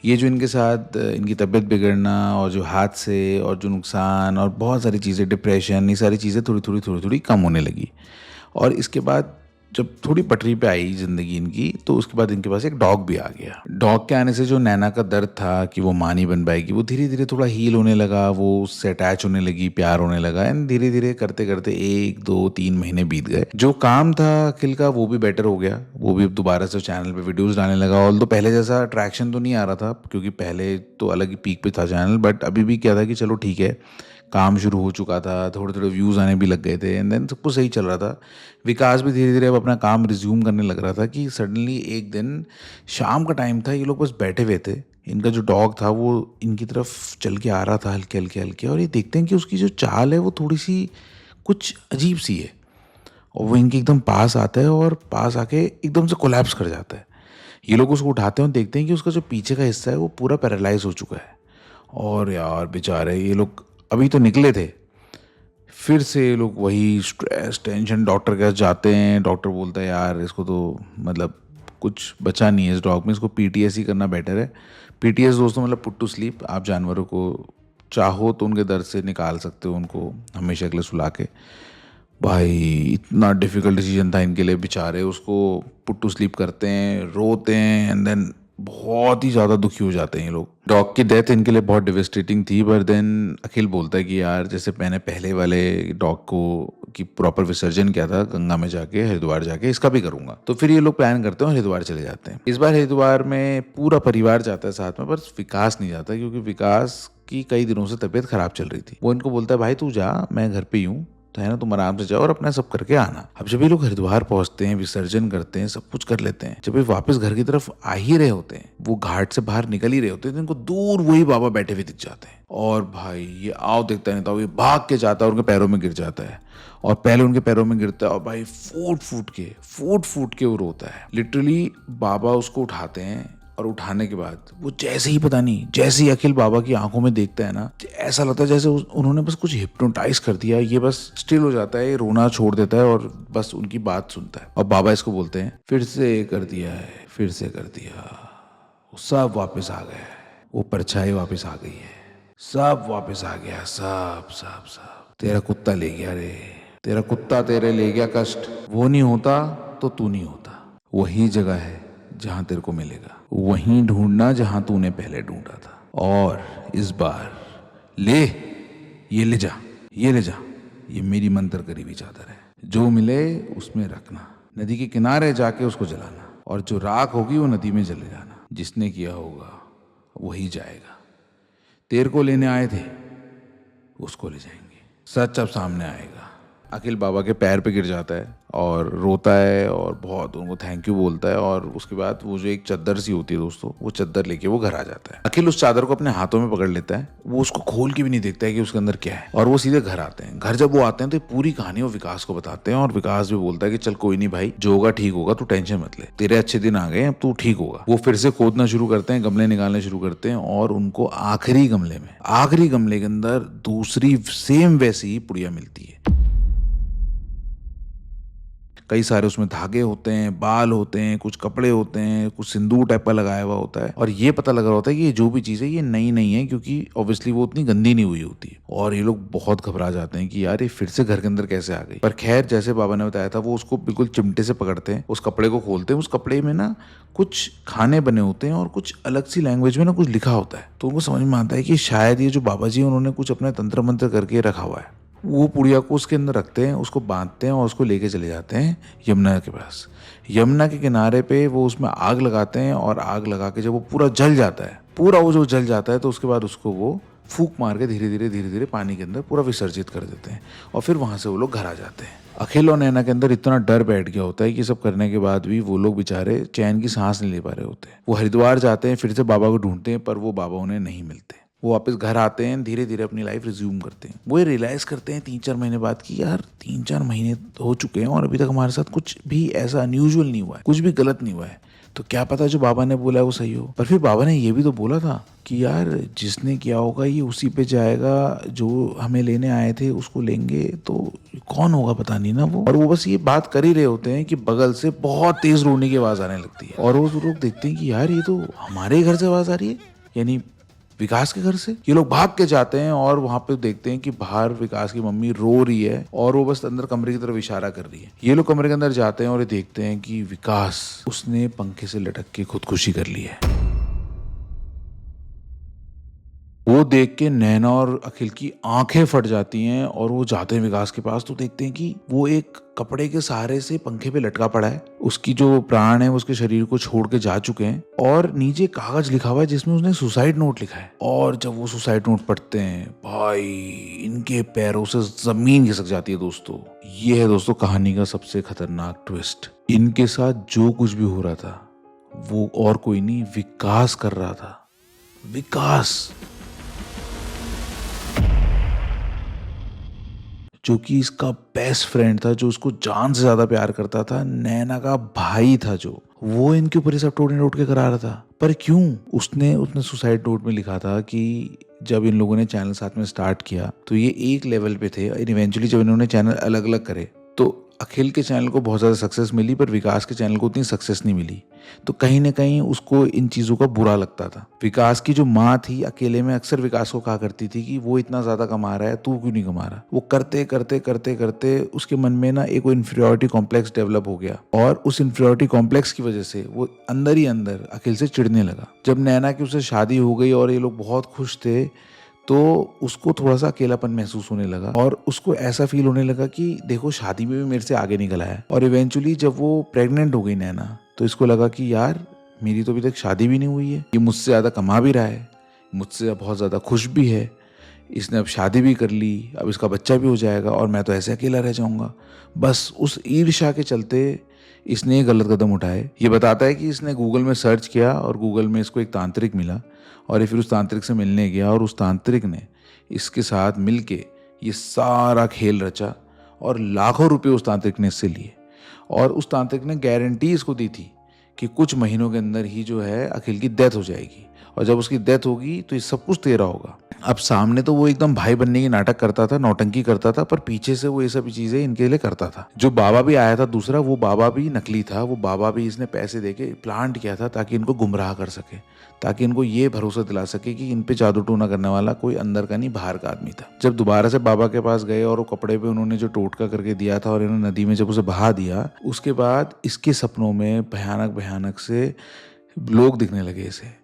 ये जो इनके साथ इनकी तबीयत बिगड़ना और जो हादसे और जो नुकसान और बहुत सारी चीज़ें, डिप्रेशन, ये सारी चीज़ें थोड़ी थोड़ी कम होने लगी। और इसके बाद जब थोड़ी पटरी पे आई जिंदगी इनकी, तो उसके बाद इनके पास एक डॉग भी आ गया। डॉग के आने से जो नैना का दर्द था कि वो माँ नहीं बन पाएगी, वो धीरे धीरे थोड़ा हील होने लगा, वो उससे अटैच होने लगी, प्यार होने लगा। एंड धीरे धीरे करते करते 1 2 3 महीने बीत गए। जो काम था अखिल का वो भी बेटर हो गया, वो भी अब दोबारा से चैनल पे वीडियोस डालने लगा। ऑल तो पहले जैसा अट्रैक्शन तो नहीं आ रहा था, क्योंकि पहले तो अलग ही पीक पे था चैनल, बट अभी भी क्या था कि चलो ठीक है, काम शुरू हो चुका था, थोड़े थोड़े व्यूज़ आने भी लग गए थे। एंड देन सब कुछ सही चल रहा था। विकास भी धीरे धीरे अब अपना काम रिज्यूम करने लग रहा था कि सडनली एक दिन शाम का टाइम था, ये लोग बस बैठे हुए थे। इनका जो डॉग था वो इनकी तरफ चल के आ रहा था हल्के हल्के हल्के, और ये देखते हैं कि उसकी जो चाल है वो थोड़ी सी कुछ अजीब सी है। और वो इनके एकदम पास आता है, और पास आके एकदम से कोलैप्स कर जाता है। ये लोग उसको उठाते हैं और देखते हैं कि उसका जो पीछे का हिस्सा है वो पूरा पैरालाइज हो चुका है। और यार बेचारे ये लोग अभी तो निकले थे, फिर से ये लोग वही स्ट्रेस टेंशन, डॉक्टर के पास जाते हैं। डॉक्टर बोलता है यार इसको तो मतलब कुछ बचा नहीं है इस डॉग में, इसको पीटीएस ही करना बेटर है। पीटीएस दोस्तों मतलब पुट टू स्लीप। आप जानवरों को चाहो तो उनके दर्द से निकाल सकते हो उनको हमेशा के लिए सुला के। भाई इतना डिफिकल्ट डिसीजन था इनके लिए, बेचारे उसको पुट टू स्लीप करते हैं, रोते हैं, एंड देन बहुत ही ज़्यादा दुखी हो जाते हैं ये लोग। डॉग की डेथ इनके लिए बहुत डिवेस्टेटिंग थी, पर देन अखिल बोलता है कि यार जैसे मैंने पहले वाले डॉग को कि प्रॉपर विसर्जन किया था गंगा में जाके, हरिद्वार जाके, इसका भी करूंगा। तो फिर ये लोग प्लान करते हैं और हरिद्वार चले जाते हैं। इस बार हरिद्वार में पूरा परिवार जाता है साथ में, पर विकास नहीं जाता, क्योंकि विकास की कई दिनों से तबीयत खराब चल रही थी। वो इनको बोलता है भाई तू जा, मैं घर पे ही हूँ, तो है ना, तुम आराम से जाओ और अपना सब करके आना। अब जब ये लोग हरिद्वार पहुंचते हैं, विसर्जन करते हैं, सब कुछ कर लेते हैं, जब ये वापस घर की तरफ आ ही रहे होते हैं, वो घाट से बाहर निकल ही रहे होते हैं, तो इनको दूर वही बाबा बैठे हुए दिख जाते हैं। और भाई ये आओ देखता नहीं था, ये भाग के जाता है और उनके पैरों में गिर जाता है। और पहले उनके पैरों में गिरता है और भाई फूट फूट के वो रोता है। लिटरली बाबा उसको उठाते हैं, और उठाने के बाद वो जैसे ही पता नहीं, जैसे ही अखिल बाबा की आंखों में देखता है ना, ऐसा लगता है जैसे उन्होंने बस कुछ हिप्नोटाइज कर दिया। ये बस स्टिल हो जाता है, रोना छोड़ देता है और बस उनकी बात सुनता है। और बाबा इसको बोलते हैं फिर से कर दिया है, फिर से कर दिया, वो सब वापस आ गया है, वो परछाई वापस आ गई है, सब वापस आ गया, सब सब सब। तेरा कुत्ता ले गया रे, तेरा कुत्ता तेरे ले गया कष्ट। वो नहीं होता तो तू नहीं होता। वही जगह है जहां तेरे को मिलेगा, वहीं ढूंढना जहां तूने पहले ढूंढा था। और इस बार ले, ये ले जा, ये ले जा, ये मेरी मंत्र करी हुई चादर है, जो मिले उसमें रखना, नदी के किनारे जाके उसको जलाना, और जो राख होगी वो नदी में जले जाना। जिसने किया होगा वही जाएगा। तेरे को लेने आए थे उसको ले जाएंगे, सच अब सामने आएगा। अखिल बाबा के पैर पे गिर जाता है और रोता है और बहुत उनको थैंक यू बोलता है। और उसके बाद वो जो एक चद्दर सी होती है दोस्तों, वो चद्दर लेके वो घर आ जाता है। अखिल उस चादर को अपने हाथों में पकड़ लेता है, वो उसको खोल के भी नहीं देखता है कि उसके अंदर क्या है, और वो सीधे घर आते हैं। घर जब वो आते हैं तो पूरी कहानी वो विकास को बताते हैं, और विकास भी बोलता है कि चल कोई नहीं भाई, जो होगा ठीक होगा, तू टेंशन मत ले, तेरे अच्छे दिन आ गए, अब तू ठीक होगा। वो फिर से खोदना शुरू करते हैं, गमले निकालने शुरू करते हैं, और उनको आखिरी गमले के अंदर दूसरी सेम वैसी ही पुड़िया मिलती है। कई सारे उसमें धागे होते हैं, बाल होते हैं, कुछ कपड़े होते हैं, कुछ सिंदूर टाइप का लगाया हुआ होता है और ये पता लग रहा होता है कि ये जो भी चीज़ है ये नई नहीं है, क्योंकि ऑब्वियसली वो उतनी गंदी नहीं हुई होती है। और ये लोग बहुत घबरा जाते हैं कि यार ये फिर से घर के अंदर कैसे आ गई। पर खैर, जैसे बाबा ने बताया था, वो उसको बिल्कुल चिमटे से पकड़ते हैं, उस कपड़े को खोलते हैं, उस कपड़े में ना कुछ खाने बने होते हैं और कुछ अलग सी लैंग्वेज में ना कुछ लिखा होता है। तो उनको समझ में आता है कि शायद ये जो बाबा जी उन्होंने कुछ अपने तंत्र मंत्र करके रखा हुआ है। वो पुड़िया को उसके अंदर रखते हैं, उसको बांधते हैं और उसको लेके चले जाते हैं यमुना के पास। यमुना के किनारे पे वो उसमें आग लगाते हैं और आग लगा के जब वो पूरा जल जाता है, पूरा वो जो जल जाता है, तो उसके बाद उसको वो फूंक मार के धीरे धीरे पानी के अंदर पूरा विसर्जित कर देते हैं और फिर वहां से वो लोग घर आ जाते हैं। अखिल और नैना के अंदर इतना डर बैठ गया होता है कि सब करने के बाद भी वो लोग बेचारे चैन की सांस नहीं ले पा रहे होते। वो हरिद्वार जाते हैं, फिर से बाबा को ढूंढते हैं, पर वो बाबा उन्हें नहीं मिलते। वो वापस घर आते हैं, धीरे धीरे अपनी लाइफ रिज्यूम करते हैं। वो ये रियलाइज करते हैं 3-4 महीने बाद कि यार 3-4 महीने हो चुके हैं और अभी तक हमारे साथ कुछ भी ऐसा अनयूजुअल नहीं हुआ है, कुछ भी गलत नहीं हुआ है। तो क्या पता जो बाबा ने बोला है वो सही हो। पर फिर बाबा ने ये भी तो बोला था कि यार जिसने किया होगा ये उसी पे जाएगा, जो हमें लेने आए थे उसको लेंगे, तो कौन होगा पता नहीं ना वो। और वो बस ये बात कर ही रहे होते हैं कि बगल से बहुत तेज रोने की आवाज आने लगती है और वो लोग देखते हैं कि यार ये तो हमारे घर से आवाज आ रही है, यानी विकास के घर से। ये लोग भाग के जाते हैं और वहां पे देखते हैं कि बाहर विकास की मम्मी रो रही है और वो बस अंदर कमरे की तरफ इशारा कर रही है। ये लोग कमरे के अंदर जाते हैं और ये देखते हैं कि विकास, उसने पंखे से लटक के खुदकुशी कर ली है। वो देख के नैना और अखिल की आंखें फट जाती हैं और वो जाते हैं विकास के पास, तो देखते हैं कि वो एक कपड़े के सहारे से पंखे पे लटका पड़ा है। उसकी जो प्राण है उसके शरीर को छोड़ के जा चुके हैं और नीचे कागज लिखा हुआ है जिसमें उसने सुसाइड नोट लिखा है। और जब वो सुसाइड नोट पढ़ते हैं, भाई इनके पैरों से जमीन खिसक जाती है। दोस्तों, ये है दोस्तों कहानी का सबसे खतरनाक ट्विस्ट। इनके साथ जो कुछ भी हो रहा था वो और कोई नहीं, विकास कर रहा था। विकास, जो कि इसका बेस्ट फ्रेंड था, जो उसको जान से ज्यादा प्यार करता था, नैना का भाई था, जो वो इनके ऊपर ये सब टोटने टोट के करा रहा था। पर क्यों? उसने सुसाइड नोट में लिखा था कि जब इन लोगों ने चैनल साथ में स्टार्ट किया तो ये एक लेवल पे थे, इवेंचुअली जब इन्होंने चैनल अलग अलग करे तो अखिल के चैनल को बहुत ज़्यादा सक्सेस मिली, पर विकास के चैनल को उतनी सक्सेस नहीं मिली। तो कहीं ना कहीं उसको इन चीज़ों का बुरा लगता था। विकास की जो माँ थी अकेले में अक्सर विकास को कहा करती थी कि वो इतना ज़्यादा कमा रहा है, तू क्यों नहीं कमा रहा। वो करते करते करते करते उसके मन में ना एक इन्फीरियरिटी कॉम्प्लेक्स डेवलप हो गया और उस इन्फीरियरिटी कॉम्प्लेक्स की वजह से वो अंदर ही अंदर अखिल से चिढ़ने लगा। जब नैना की उससे शादी हो गई और ये लोग बहुत खुश थे, तो उसको थोड़ा सा अकेलापन महसूस होने लगा और उसको ऐसा फील होने लगा कि देखो शादी में भी मेरे से आगे निकला है। और इवेंचुअली जब वो प्रेग्नेंट हो गई नैना, तो इसको लगा कि यार मेरी तो अभी तक शादी भी नहीं हुई है, ये मुझसे ज़्यादा कमा भी रहा है, मुझसे बहुत ज़्यादा खुश भी है, इसने अब शादी भी कर ली, अब इसका बच्चा भी हो जाएगा और मैं तो ऐसे अकेला रह जाऊंगा। बस उस ईर्ष्या के चलते इसने गलत कदम उठाए। ये बताता है कि इसने गूगल में सर्च किया और गूगल में इसको एक तांत्रिक मिला और ये फिर उस तांत्रिक से मिलने गया और उस तांत्रिक ने इसके साथ मिलके ये सारा खेल रचा और लाखों रुपए उस तांत्रिक ने इससे लिए। और उस तांत्रिक ने गारंटी इसको दी थी कि कुछ महीनों के अंदर ही जो है अखिल की डेथ हो जाएगी और जब उसकी डेथ होगी तो ये सब कुछ तेरा होगा। अब सामने तो वो एकदम भाई बनने की नाटक करता था, नौटंकी करता था, पर पीछे से वो ये सब चीजें इनके लिए करता था। जो बाबा भी आया था दूसरा, वो बाबा भी नकली था। वो बाबा भी इसने पैसे देके प्लांट किया था ताकि इनको गुमराह कर सके, ताकि इनको ये भरोसा दिला सके कि इन पे जादू टोना करने वाला कोई अंदर का नहीं बाहर का आदमी था। जब दोबारा से बाबा के पास गए और वो कपड़े पे उन्होंने जो टोटका करके दिया था और इन्होंने नदी में जब उसे बहा दिया, उसके बाद इसके सपनों में भयानक भयानक से लोग दिखने लगे इसे।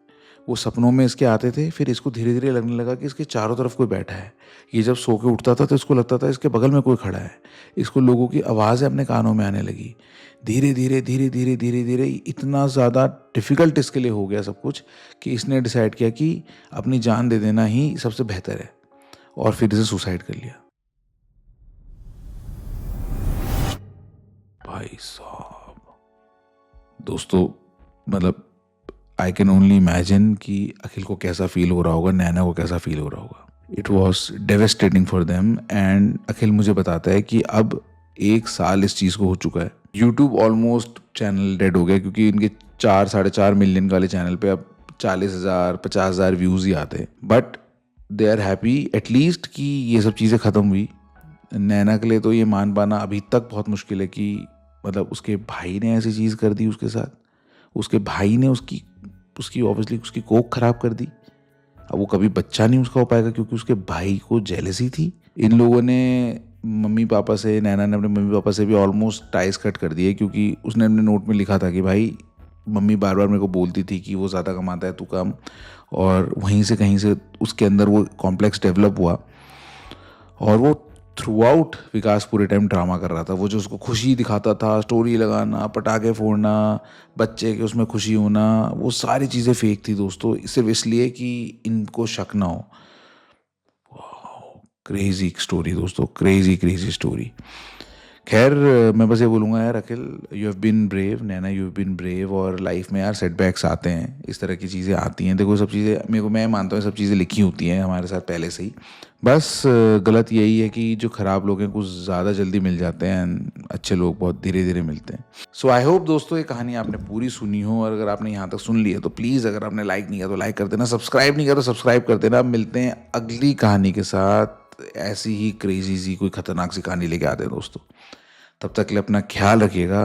वो सपनों में इसके आते थे, फिर इसको धीरे धीरे लगने लगा कि इसके चारों तरफ कोई बैठा है। ये जब सो के उठता था तो इसको लगता था इसके बगल में कोई खड़ा है। इसको लोगों की आवाज़ें अपने कानों में आने लगी। धीरे धीरे धीरे धीरे धीरे धीरे इतना ज़्यादा डिफ़िकल्ट इसके लिए हो गया सब कुछ कि इसने डिसाइड किया कि अपनी जान दे देना ही सबसे बेहतर है और फिर इसे सुसाइड कर लिया। भाई साहब, दोस्तों, मतलब आई कैन ओनली इमेजिन कि अखिल को कैसा फील हो रहा होगा, नैना को कैसा फील हो रहा होगा। It was devastating for them. And Akhil मुझे बताता है कि अब 1 साल इस चीज़ को हो चुका है। यूट्यूब ऑलमोस्ट चैनल डेड हो गया क्योंकि इनके 4-4.5 मिलियन वाले चैनल पे अब 40,000 50,000 व्यूज़ ही आते हैं। But they are happy at least कि ये सब चीज़ें ख़त्म हुई। नैना के लिए तो ये मान पाना अभी तक बहुत मुश्किल है कि मतलब उसके भाई ने ऐसी चीज़ कर दी उसके साथ। उसके भाई ने उसकी उसकी ऑब्वियसली उसकी कोख खराब कर दी। अब वो कभी बच्चा नहीं उसका हो पाएगा क्योंकि उसके भाई को जेलसी थी। इन लोगों ने मम्मी पापा से, नैना ने अपने मम्मी पापा से भी ऑलमोस्ट टाइज कट कर दिए क्योंकि उसने अपने नोट में लिखा था कि भाई मम्मी बार बार मेरे को बोलती थी कि वो ज़्यादा कमाता है तू कम, और वहीं से कहीं से उसके अंदर वो कॉम्प्लेक्स डेवलप हुआ। और वो थ्रू आउट विकास पूरे टाइम ड्रामा कर रहा था। वो जो उसको खुशी दिखाता था, स्टोरी लगाना, पटाखे फोड़ना, बच्चे के उसमें खुशी होना, वो सारी चीज़ें फेक थी दोस्तों, सिर्फ इसलिए कि इनको शक ना हो। क्रेजी स्टोरी दोस्तों, क्रेजी क्रेजी स्टोरी। खैर मैं बस ये बोलूँगा यार Akhil, you have been brave, Naina you have been brave. और लाइफ में यार सेटबैक्स आते हैं, इस तरह की चीज़ें आती हैं। देखो सब चीज़ें मेरे को, मैं मानता हूँ सब चीज़ें लिखी होती हैं हमारे साथ पहले से ही। बस गलत यही है कि जो ख़राब लोग हैं कुछ ज़्यादा जल्दी मिल जाते हैं, अच्छे लोग बहुत धीरे धीरे मिलते हैं। सो आई होप दोस्तों ये कहानी आपने पूरी सुनी हो, और अगर आपने यहाँ तक सुन ली है तो प्लीज़, अगर आपने लाइक नहीं किया तो लाइक कर देना, सब्सक्राइब नहीं किया तो सब्सक्राइब कर देना। मिलते हैं अगली कहानी के साथ, ऐसी ही क्रेजी सी कोई खतरनाक सी कहानी लेके आते हैं दोस्तों। तब तक के लिए अपना ख्याल रखिएगा।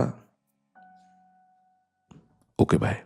Okay bye.